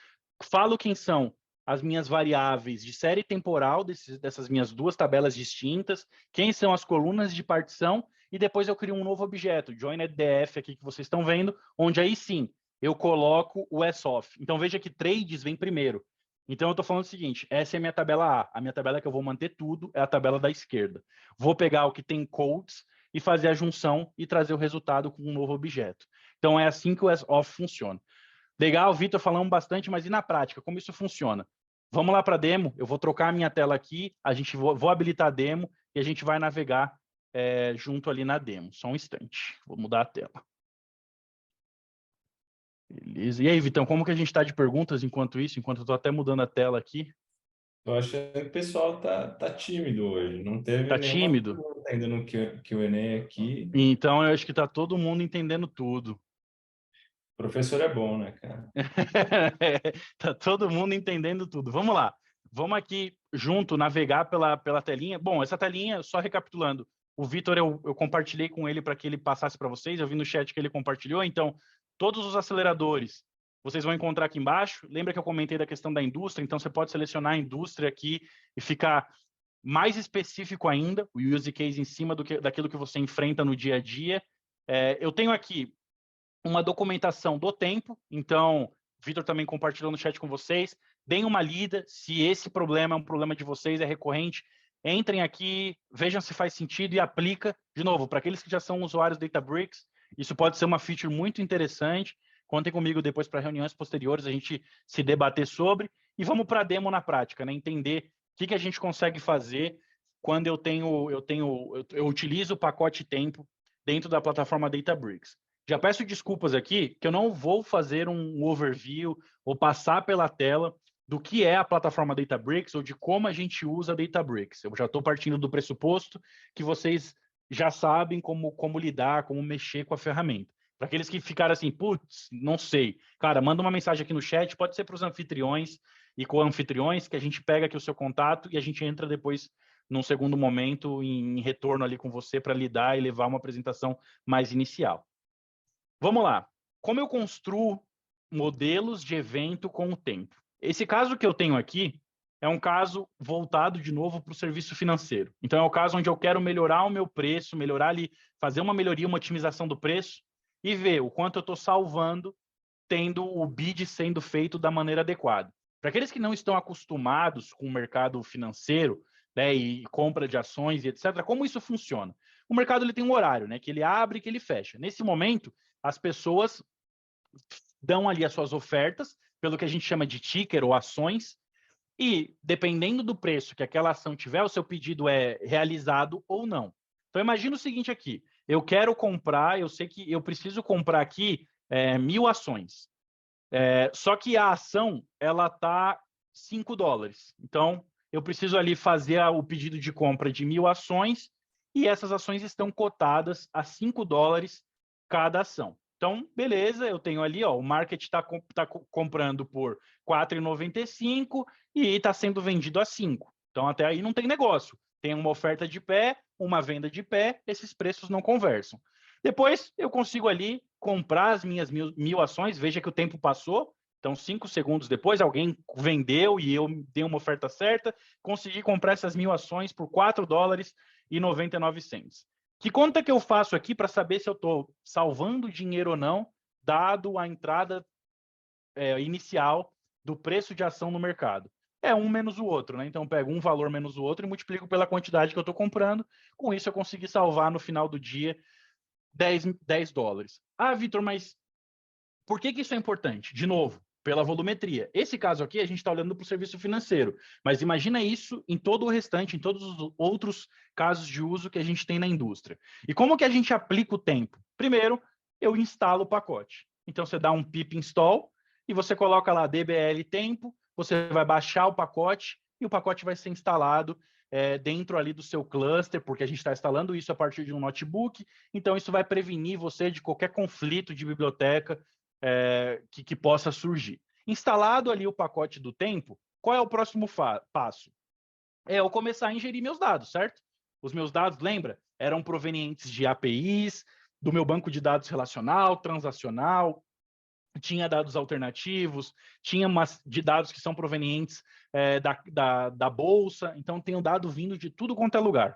falo quem são as minhas variáveis de série temporal dessas minhas duas tabelas distintas, quem são as colunas de partição, e depois eu crio um novo objeto, joinedDF aqui que vocês estão vendo, onde aí sim, eu coloco o as-of. Então veja que trades vem primeiro. Então eu estou falando o seguinte, essa é a minha tabela A minha tabela que eu vou manter tudo é a tabela da esquerda. Vou pegar o que tem codes e fazer a junção e trazer o resultado com um novo objeto. Então é assim que o as-of funciona. Legal, Vitor, falamos bastante, mas e na prática, como isso funciona? Vamos lá para a demo, eu vou trocar a minha tela aqui, vou habilitar a demo e a gente vai navegar junto ali na demo. Só um instante, vou mudar a tela. Beleza. E aí, Vitão, como que a gente está de perguntas enquanto isso? Enquanto eu estou até mudando a tela aqui. Tô achando que o pessoal tá tímido hoje. Não teve Tá nenhuma tímido? pergunta ainda no Q&A aqui. Então, eu acho que está todo mundo entendendo tudo. O professor é bom, né, cara? Tá todo mundo entendendo tudo. Vamos lá. Vamos aqui junto navegar pela telinha. Bom, essa telinha, só recapitulando, o Vitor eu compartilhei com ele para que ele passasse para vocês. Eu vi no chat que ele compartilhou. Então, todos os aceleradores vocês vão encontrar aqui embaixo. Lembra que eu comentei da questão da indústria? Então, você pode selecionar a indústria aqui e ficar mais específico ainda, o use case em cima daquilo que você enfrenta no dia a dia. Eu tenho aqui uma documentação do tempo, então, o Vitor também compartilhou no chat com vocês, deem uma lida, se esse problema é um problema de vocês, é recorrente, entrem aqui, vejam se faz sentido e aplica, de novo, para aqueles que já são usuários Databricks, isso pode ser uma feature muito interessante, contem comigo depois para reuniões posteriores, a gente se debater sobre, e vamos para a demo na prática, né? Entender o que a gente consegue fazer quando eu utilizo o pacote tempo dentro da plataforma Databricks. Já peço desculpas aqui, que eu não vou fazer um overview ou passar pela tela do que é a plataforma Databricks ou de como a gente usa a Databricks. Eu já estou partindo do pressuposto que vocês já sabem como lidar, como mexer com a ferramenta. Para aqueles que ficaram assim, putz, não sei. Cara, manda uma mensagem aqui no chat, pode ser para os anfitriões e co-anfitriões, que a gente pega aqui o seu contato e a gente entra depois, num segundo momento, em retorno ali com você para lidar e levar uma apresentação mais inicial. Vamos lá. Como eu construo modelos de evento com o tempo? Esse caso que eu tenho aqui é um caso voltado, de novo, para o serviço financeiro. Então, é o caso onde eu quero melhorar o meu preço, melhorar ali, fazer uma melhoria, uma otimização do preço e ver o quanto eu estou salvando, tendo o bid sendo feito da maneira adequada. Para aqueles que não estão acostumados com o mercado financeiro, né, e compra de ações e etc., como isso funciona? O mercado ele tem um horário, né, que ele abre e que ele fecha. Nesse momento, as pessoas dão ali as suas ofertas, pelo que a gente chama de ticker ou ações, e, dependendo do preço que aquela ação tiver, o seu pedido é realizado ou não. Então, imagina o seguinte aqui. Eu quero comprar, eu sei que eu preciso comprar aqui 1.000 ações. Só que a ação, ela está $5. Então, eu preciso ali fazer o pedido de compra de 1.000 ações e essas ações estão cotadas a $5 cada ação. Então, beleza, eu tenho ali, ó, o market está comprando por R$4,95 e está sendo vendido a 5. Então, até aí não tem negócio. Tem uma oferta de pé, uma venda de pé, esses preços não conversam. Depois, eu consigo ali comprar as minhas 1.000 ações, veja que o tempo passou, então 5 segundos depois, alguém vendeu e eu dei uma oferta certa, consegui comprar essas 1.000 ações por $4,99. Que conta que eu faço aqui para saber se eu estou salvando dinheiro ou não, dado a entrada inicial do preço de ação no mercado? É um menos o outro, né? Então eu pego um valor menos o outro e multiplico pela quantidade que eu estou comprando. Com isso eu consegui salvar no final do dia $10. Ah, Vitor, mas por que isso é importante? De novo, pela volumetria. Esse caso aqui, a gente está olhando para o serviço financeiro, mas imagina isso em todo o restante, em todos os outros casos de uso que a gente tem na indústria. E como que a gente aplica o tempo? Primeiro, eu instalo o pacote. Então, você dá um pip install e você coloca lá DBL tempo, você vai baixar o pacote e o pacote vai ser instalado dentro ali do seu cluster, porque a gente está instalando isso a partir de um notebook, então isso vai prevenir você de qualquer conflito de biblioteca que possa surgir. Instalado ali o pacote do tempo, qual é o próximo passo? É eu começar a ingerir meus dados, certo? Os meus dados, lembra? Eram provenientes de APIs, do meu banco de dados relacional, transacional, tinha dados alternativos, tinha de dados que são provenientes da bolsa, então tem um dado vindo de tudo quanto é lugar.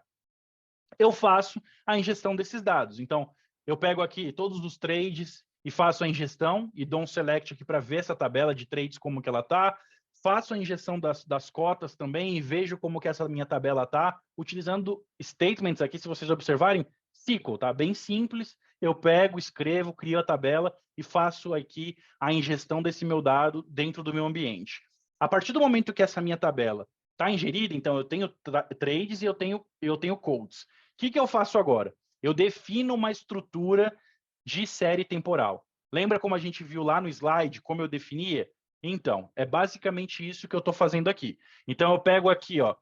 Eu faço a ingestão desses dados. Então, eu pego aqui todos os trades e faço a ingestão e dou um select aqui para ver essa tabela de trades como que ela está. Faço a injeção das cotas também e vejo como que essa minha tabela está, utilizando statements aqui, se vocês observarem, SQL, tá? Bem simples. Eu pego, escrevo, crio a tabela e faço aqui a ingestão desse meu dado dentro do meu ambiente. A partir do momento que essa minha tabela está ingerida, então eu tenho trades e eu tenho codes. O que eu faço agora? Eu defino uma estrutura de série temporal. Lembra como a gente viu lá no slide, como eu definia? Então, é basicamente isso que eu estou fazendo aqui. Então, eu pego aqui, ó,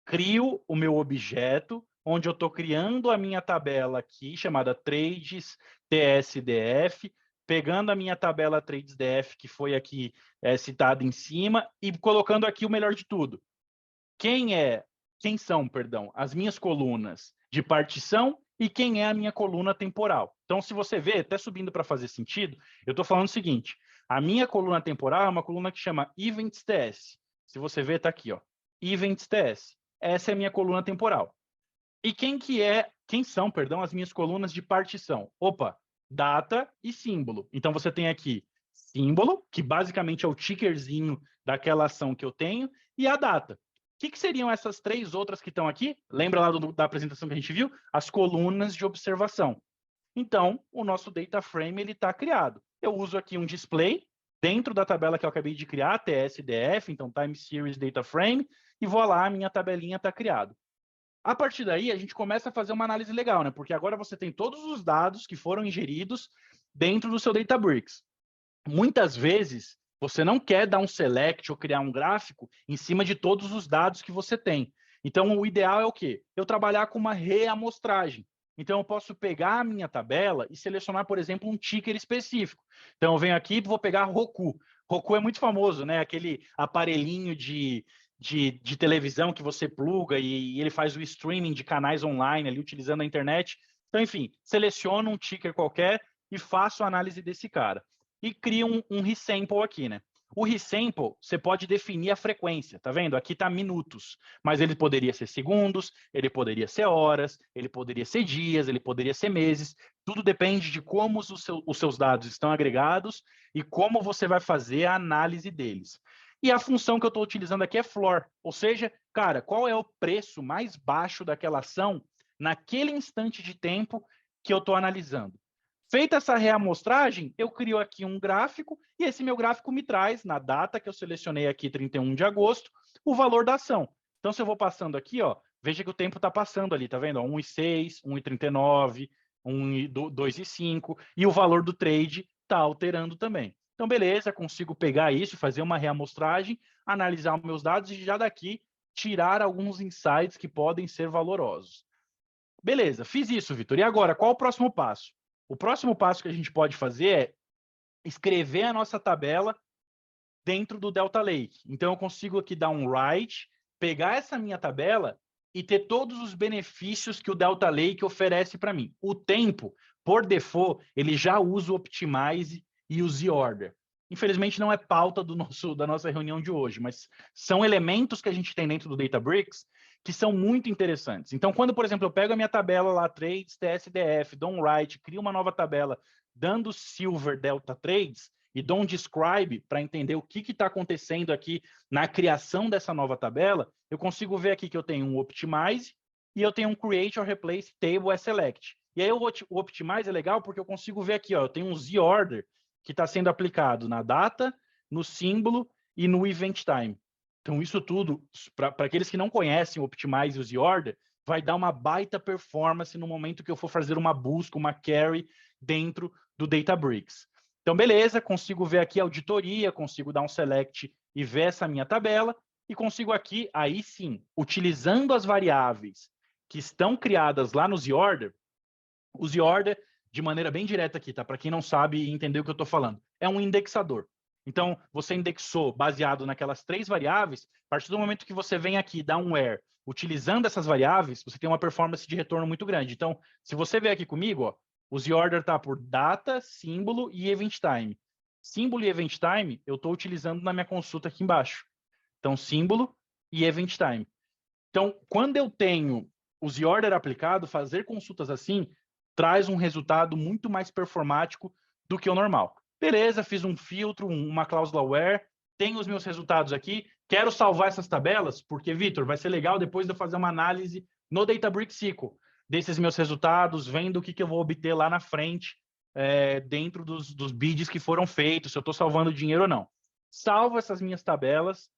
crio o meu objeto, onde eu estou criando a minha tabela aqui, chamada Trades TSDF, pegando a minha tabela TradesDF, que foi aqui citada em cima, e colocando aqui o melhor de tudo. Quem são, as minhas colunas de partição e quem é a minha coluna temporal. Então, se você vê, até subindo para fazer sentido, eu estou falando o seguinte, a minha coluna temporal é uma coluna que chama Events TS. Se você ver, está aqui, ó, Events TS. Essa é a minha coluna temporal. E quem são as minhas colunas de partição? Opa, data e símbolo. Então, você tem aqui símbolo, que basicamente é o tickerzinho daquela ação que eu tenho, e a data. O que seriam essas três outras que estão aqui? Lembra lá da apresentação que a gente viu? As colunas de observação. Então, o nosso data frame está criado. Eu uso aqui um display dentro da tabela que eu acabei de criar, TSDF, então Time Series Data Frame, e vou lá, a minha tabelinha está criada. A partir daí, a gente começa a fazer uma análise legal, né? Porque agora você tem todos os dados que foram ingeridos dentro do seu Databricks. Muitas vezes, você não quer dar um select ou criar um gráfico em cima de todos os dados que você tem. Então, o ideal é o quê? Eu trabalhar com uma reamostragem. Então, eu posso pegar a minha tabela e selecionar, por exemplo, um ticker específico. Então, eu venho aqui e vou pegar Roku. Roku é muito famoso, né? Aquele aparelhinho de televisão que você pluga e ele faz o streaming de canais online ali, utilizando a internet. Então, enfim, seleciono um ticker qualquer e faço a análise desse cara. E crio um resample aqui, né? O resample, você pode definir a frequência, tá vendo? Aqui está minutos, mas ele poderia ser segundos, ele poderia ser horas, ele poderia ser dias, ele poderia ser meses. Tudo depende de como os seus dados estão agregados e como você vai fazer a análise deles. E a função que eu estou utilizando aqui é floor, ou seja, cara, qual é o preço mais baixo daquela ação naquele instante de tempo que eu estou analisando. Feita essa reamostragem, eu crio aqui um gráfico e esse meu gráfico me traz, na data que eu selecionei aqui, 31 de agosto, o valor da ação. Então, se eu vou passando aqui, ó, veja que o tempo está passando ali, tá vendo? 1,6, 1,39, 2,5 e o valor do trade está alterando também. Então, beleza, consigo pegar isso, fazer uma reamostragem, analisar os meus dados e já daqui tirar alguns insights que podem ser valorosos. Beleza, fiz isso, Vitor. E agora, qual o próximo passo? O próximo passo que a gente pode fazer é escrever a nossa tabela dentro do Delta Lake. Então, eu consigo aqui dar um write, pegar essa minha tabela e ter todos os benefícios que o Delta Lake oferece para mim. O tempo, por default, ele já usa o Optimize e o Z-Order. Infelizmente, não é pauta da nossa reunião de hoje, mas são elementos que a gente tem dentro do Databricks que são muito interessantes. Então, quando, por exemplo, eu pego a minha tabela lá, Trades, TSDF, dou um write, crio uma nova tabela, dando Silver Delta Trades, e dou um describe para entender o que está acontecendo aqui na criação dessa nova tabela, eu consigo ver aqui que eu tenho um Optimize e eu tenho um Create or Replace Table as Select. E aí o Optimize é legal porque eu consigo ver aqui, ó, eu tenho um Z-Order que está sendo aplicado na data, no símbolo e no Event Time. Então, isso tudo, para aqueles que não conhecem o Optimize e o Z-Order, vai dar uma baita performance no momento que eu for fazer uma busca, uma query dentro do Databricks. Então, beleza, consigo ver aqui a auditoria, consigo dar um select e ver essa minha tabela, e consigo aqui, aí sim, utilizando as variáveis que estão criadas lá no Z-Order, o Z-Order, de maneira bem direta aqui, tá? Para quem não sabe e entender o que eu estou falando, é um indexador. Então, você indexou baseado naquelas 3 variáveis, a partir do momento que você vem aqui e dá um where, utilizando essas variáveis, você tem uma performance de retorno muito grande. Então, se você vier aqui comigo, ó, o Z-Order está por data, símbolo e event time. Símbolo e event time eu estou utilizando na minha consulta aqui embaixo. Então, símbolo e event time. Então, quando eu tenho o Z-Order aplicado, fazer consultas assim traz um resultado muito mais performático do que o normal. Beleza, fiz um filtro, uma cláusula where, tenho os meus resultados aqui, quero salvar essas tabelas, porque, Vitor, vai ser legal depois de eu fazer uma análise no Databricks SQL desses meus resultados, vendo o que eu vou obter lá na frente, dentro dos bids que foram feitos, se eu estou salvando dinheiro ou não. Salvo essas minhas tabelas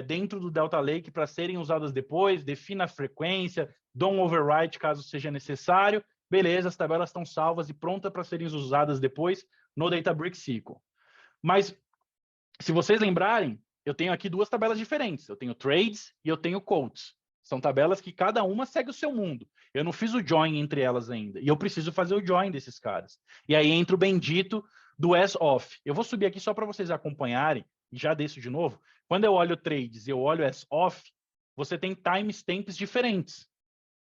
dentro do Delta Lake para serem usadas depois, defina a frequência, dou um overwrite caso seja necessário. Beleza, as tabelas estão salvas e prontas para serem usadas depois no Databricks SQL. Mas, se vocês lembrarem, eu tenho aqui 2 tabelas diferentes. Eu tenho Trades e eu tenho Quotes. São tabelas que cada uma segue o seu mundo. Eu não fiz o join entre elas ainda. E eu preciso fazer o join desses caras. E aí entra o bendito do as of. Eu vou subir aqui só para vocês acompanharem, e já desço de novo. Quando eu olho Trades e eu olho as of, você tem timestamps diferentes.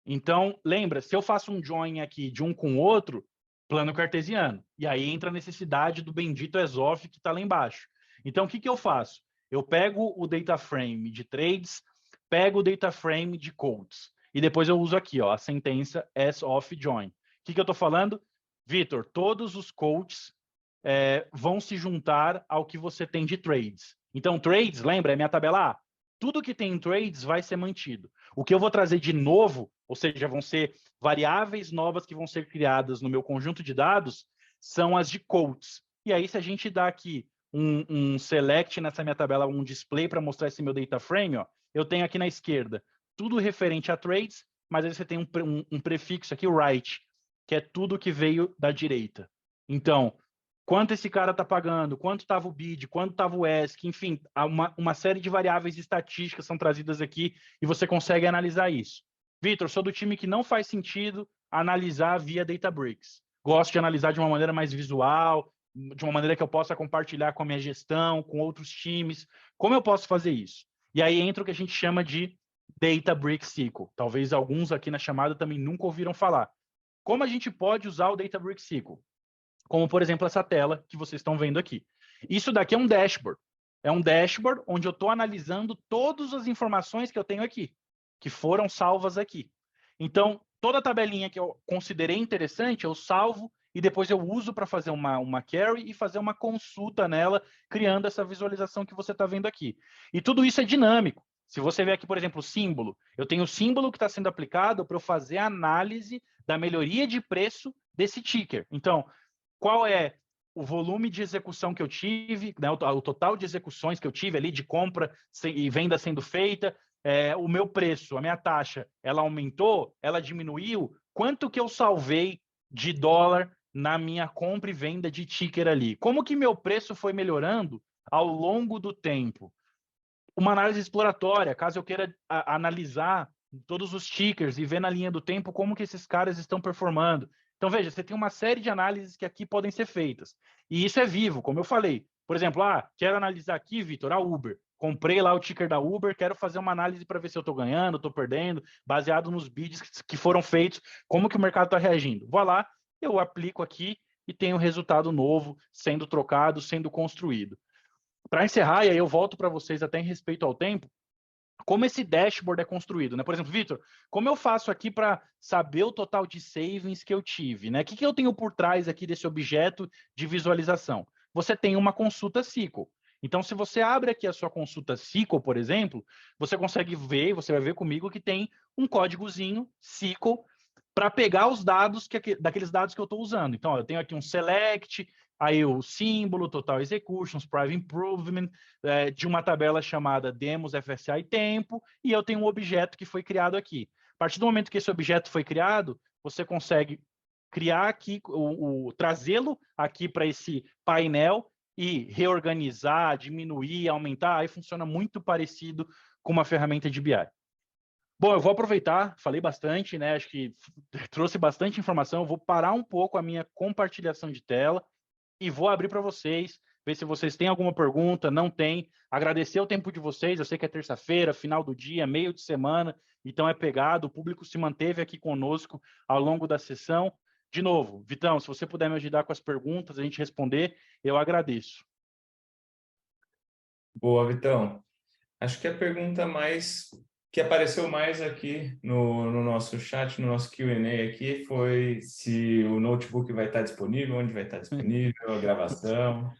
Então, lembra, se eu faço um join aqui de um com o outro, plano cartesiano. E aí entra a necessidade do bendito as of que está lá embaixo. Então, o que eu faço? Eu pego o data frame de trades, pego o data frame de quotes. E depois eu uso aqui, ó, a sentença as of join. O que eu estou falando? Vitor, todos os quotes vão se juntar ao que você tem de trades. Então, trades, lembra, é minha tabela A. Tudo que tem em trades vai ser mantido. O que eu vou trazer de novo, ou seja, vão ser variáveis novas que vão ser criadas no meu conjunto de dados, são as de quotes. E aí, se a gente dá aqui um select nessa minha tabela, um display para mostrar esse meu data frame, ó, eu tenho aqui na esquerda tudo referente a trades, mas aí você tem um prefixo aqui, o write, que é tudo que veio da direita. Então, quanto esse cara está pagando, quanto estava o bid, quanto estava o ESC, enfim, uma série de variáveis estatísticas são trazidas aqui e você consegue analisar isso. Vitor, sou do time que não faz sentido analisar via Databricks. Gosto de analisar de uma maneira mais visual, de uma maneira que eu possa compartilhar com a minha gestão, com outros times. Como eu posso fazer isso? E aí entra o que a gente chama de Databricks SQL. Talvez alguns aqui na chamada também nunca ouviram falar. Como a gente pode usar o Databricks SQL? Como, por exemplo, essa tela que vocês estão vendo aqui. Isso daqui é um dashboard. É um dashboard onde eu estou analisando todas as informações que eu tenho aqui, que foram salvas aqui. Então, toda a tabelinha que eu considerei interessante, eu salvo e depois eu uso para fazer uma query e fazer uma consulta nela, criando essa visualização que você está vendo aqui. E tudo isso é dinâmico. Se você ver aqui, por exemplo, o símbolo, eu tenho o símbolo que está sendo aplicado para eu fazer a análise da melhoria de preço desse ticker. Então, qual é o volume de execução que eu tive, né, o total de execuções que eu tive ali de compra e venda sendo feita, o meu preço, a minha taxa, ela aumentou, ela diminuiu, quanto que eu salvei de dólar na minha compra e venda de ticker ali? Como que meu preço foi melhorando ao longo do tempo? Uma análise exploratória, caso eu queira analisar todos os tickers e ver na linha do tempo como que esses caras estão performando. Então, veja, você tem uma série de análises que aqui podem ser feitas. E isso é vivo, como eu falei. Por exemplo, quero analisar aqui, Vitor, a Uber. Comprei lá o ticker da Uber, quero fazer uma análise para ver se eu estou ganhando, estou perdendo, baseado nos bids que foram feitos, como que o mercado está reagindo. Vou lá, eu aplico aqui e tenho um resultado novo sendo trocado, sendo construído. Para encerrar, e aí eu volto para vocês até em respeito ao tempo, como esse dashboard é construído, né? Por exemplo, Vitor, como eu faço aqui para saber o total de savings que eu tive, né? O que eu tenho por trás aqui desse objeto de visualização? Você tem uma consulta SQL. Então, se você abre aqui a sua consulta SQL, por exemplo, você consegue ver, você vai ver comigo que tem um códigozinho SQL para pegar os dados daqueles dados que eu estou usando. Então, eu tenho aqui um select, aí o símbolo, total executions, private improvement, de uma tabela chamada demos, FSA e tempo, e eu tenho um objeto que foi criado aqui. A partir do momento que esse objeto foi criado, você consegue criar aqui, trazê-lo aqui para esse painel e reorganizar, diminuir, aumentar, aí funciona muito parecido com uma ferramenta de BI. Bom, eu vou aproveitar, falei bastante, né? Acho que trouxe bastante informação. Eu vou parar um pouco a minha compartilhação de tela e vou abrir para vocês, ver se vocês têm alguma pergunta, não tem. Agradecer o tempo de vocês, eu sei que é terça-feira, final do dia, meio de semana, então é pegado, o público se manteve aqui conosco ao longo da sessão. De novo, Vitão, se você puder me ajudar com as perguntas, a gente responder, eu agradeço. Boa, Vitão. Acho que a pergunta que apareceu mais aqui no nosso chat, no nosso Q&A aqui, foi se o notebook vai estar disponível, onde vai estar disponível, a gravação.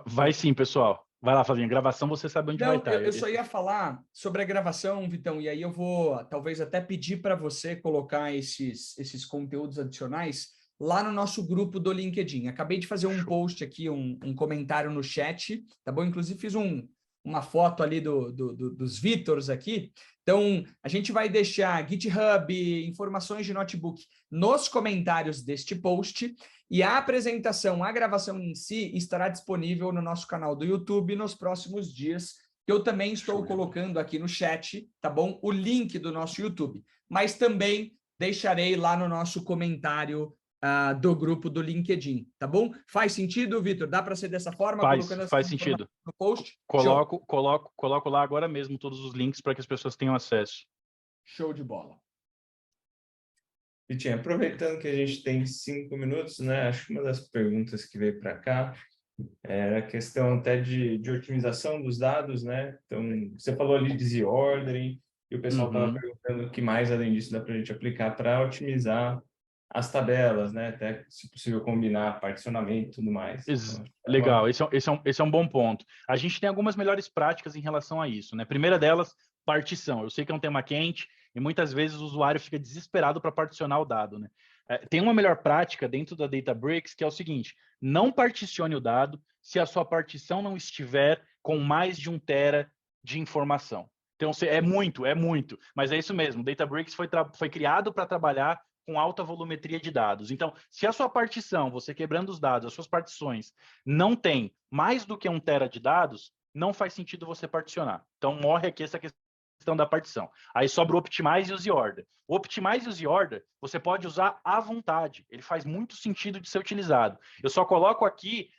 Vai sim, pessoal. Vai lá, Flavinho. Gravação você sabe onde vai estar. Eu só ia falar sobre a gravação, Vitão, e aí eu vou talvez até pedir para você colocar esses conteúdos adicionais lá no nosso grupo do LinkedIn. Acabei de fazer um post aqui, um comentário no chat, tá bom? Inclusive fiz uma foto ali dos Vitors aqui. Então, a gente vai deixar GitHub, informações de notebook nos comentários deste post e a apresentação, a gravação em si estará disponível no nosso canal do YouTube nos próximos dias. Eu também estou colocando aqui no chat, tá bom? O link do nosso YouTube, mas também deixarei lá no nosso comentário do grupo do LinkedIn, tá bom? Faz sentido, Vitor? Dá para ser dessa forma? Faz sentido. No post? Coloco lá agora mesmo todos os links para que as pessoas tenham acesso. Show de bola. Vitinho, aproveitando que a gente tem 5 minutos, né? Acho que uma das perguntas que veio para cá era a questão até de otimização dos dados, né? Então, você falou ali de Z-ordering, e o pessoal estava perguntando o que mais, além disso, dá para a gente aplicar para otimizar as tabelas, né? Até, se possível, combinar particionamento e tudo mais. Então, legal, esse é um bom ponto. A gente tem algumas melhores práticas em relação a isso, né? Primeira delas, partição. Eu sei que é um tema quente e muitas vezes o usuário fica desesperado para particionar o dado, né? Tem uma melhor prática dentro da Databricks que é o seguinte: não particione o dado se a sua partição não estiver com mais de 1 tera de informação. Então, é muito, mas é isso mesmo. O Databricks foi criado para trabalhar com alta volumetria de dados. Então, se a sua partição, você quebrando os dados, as suas partições, não tem mais do que 1 tera de dados, não faz sentido você particionar. Então, morre aqui essa questão questão da partição. Aí sobra o Optimize e o Z-Order. O Optimize e o Z-Order, você pode usar à vontade. Ele faz muito sentido de ser utilizado. Eu só coloco aqui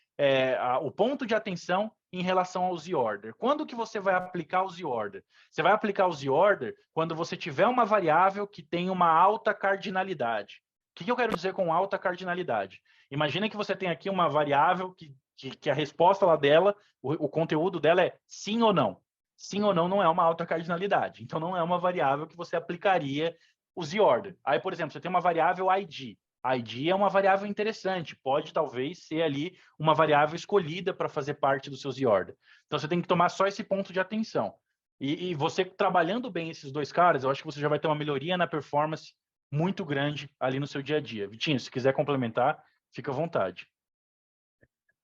o ponto de atenção em relação ao Z-Order. Quando que você vai aplicar o Z-Order? Você vai aplicar o Z-Order quando você tiver uma variável que tem uma alta cardinalidade. O que eu quero dizer com alta cardinalidade? Imagina que você tem aqui uma variável que a resposta lá dela, o conteúdo dela é sim ou não. Sim ou não é uma alta cardinalidade. Então, não é uma variável que você aplicaria o Z-Order. Aí, por exemplo, você tem uma variável ID. ID é uma variável interessante. Pode, talvez, ser ali uma variável escolhida para fazer parte do seu Z-Order. Então, você tem que tomar só esse ponto de atenção. E você trabalhando bem esses dois caras, eu acho que você já vai ter uma melhoria na performance muito grande ali no seu dia a dia. Vitinho, se quiser complementar, fica à vontade.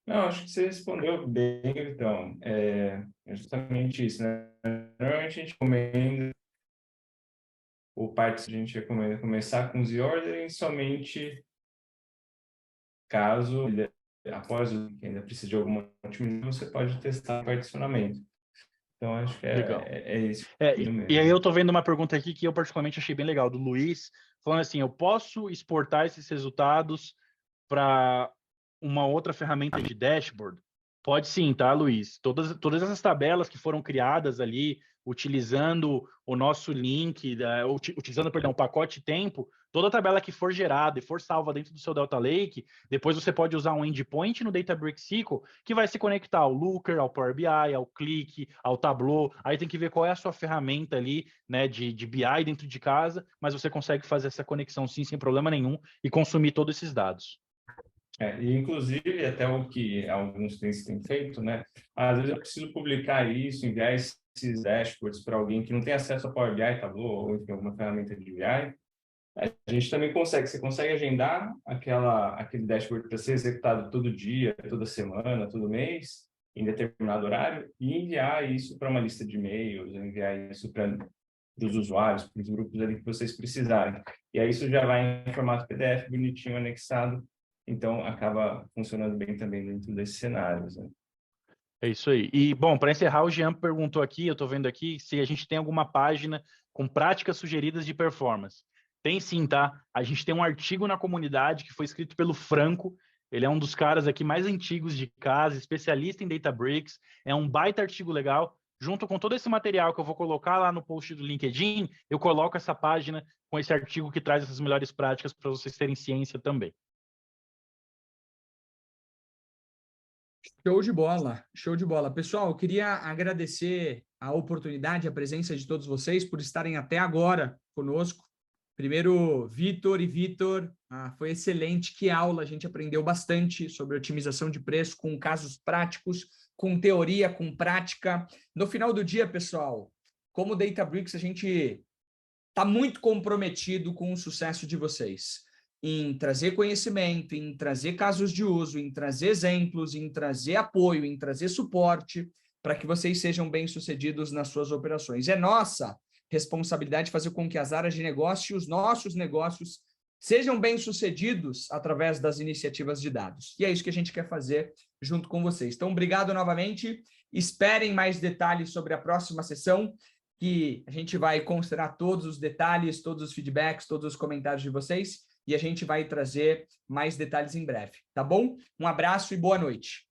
Não, acho que você respondeu bem, então. É justamente isso, né? Normalmente a gente recomenda, ou partes a gente recomenda começar com Z-Ordering somente caso, após o que ainda precisa de alguma otimização, você pode testar o particionamento. Então, acho que Legal. é isso. E aí eu estou vendo uma pergunta aqui que eu particularmente achei bem legal, do Luiz, falando assim, eu posso exportar esses resultados para uma outra ferramenta de dashboard? Pode sim, tá, Luiz? Todas essas tabelas que foram criadas ali, utilizando o nosso link, utilizando, perdão, o pacote tempo, toda tabela que for gerada e for salva dentro do seu Delta Lake, depois você pode usar um endpoint no Databricks SQL que vai se conectar ao Looker, ao Power BI, ao Click, ao Tableau. Aí tem que ver qual é a sua ferramenta ali, né, de BI dentro de casa, mas você consegue fazer essa conexão sim, sem problema nenhum, e consumir todos esses dados. E inclusive, até o que alguns clientes têm feito, né? Às vezes eu preciso publicar isso, enviar esses dashboards para alguém que não tem acesso a Power BI, Tableau, ou enfim, alguma ferramenta de BI. A gente também você consegue agendar aquele dashboard para ser executado todo dia, toda semana, todo mês, em determinado horário, e enviar isso para uma lista de e-mails, enviar isso para os usuários, para os grupos ali que vocês precisarem. E aí isso já vai em formato PDF, bonitinho, anexado, então acaba funcionando bem também dentro desses cenários, né? É isso aí. E, bom, para encerrar, o Jean perguntou aqui, eu estou vendo aqui, se a gente tem alguma página com práticas sugeridas de performance. Tem sim, tá? A gente tem um artigo na comunidade que foi escrito pelo Franco, ele é um dos caras aqui mais antigos de casa, especialista em Databricks, é um baita artigo legal. Junto com todo esse material que eu vou colocar lá no post do LinkedIn, eu coloco essa página com esse artigo que traz essas melhores práticas para vocês terem ciência também. Show de bola, show de bola. Pessoal, eu queria agradecer a oportunidade, a presença de todos vocês por estarem até agora conosco. Primeiro, Vitor, foi excelente, que aula, a gente aprendeu bastante sobre otimização de preço com casos práticos, com teoria, com prática. No final do dia, pessoal, como Databricks, a gente está muito comprometido com o sucesso de vocês, em trazer conhecimento, em trazer casos de uso, em trazer exemplos, em trazer apoio, em trazer suporte, para que vocês sejam bem-sucedidos nas suas operações. É nossa responsabilidade fazer com que as áreas de negócio e os nossos negócios sejam bem-sucedidos através das iniciativas de dados. E é isso que a gente quer fazer junto com vocês. Então, obrigado novamente. Esperem mais detalhes sobre a próxima sessão, que a gente vai considerar todos os detalhes, todos os feedbacks, todos os comentários de vocês, e a gente vai trazer mais detalhes em breve, tá bom? Um abraço e boa noite.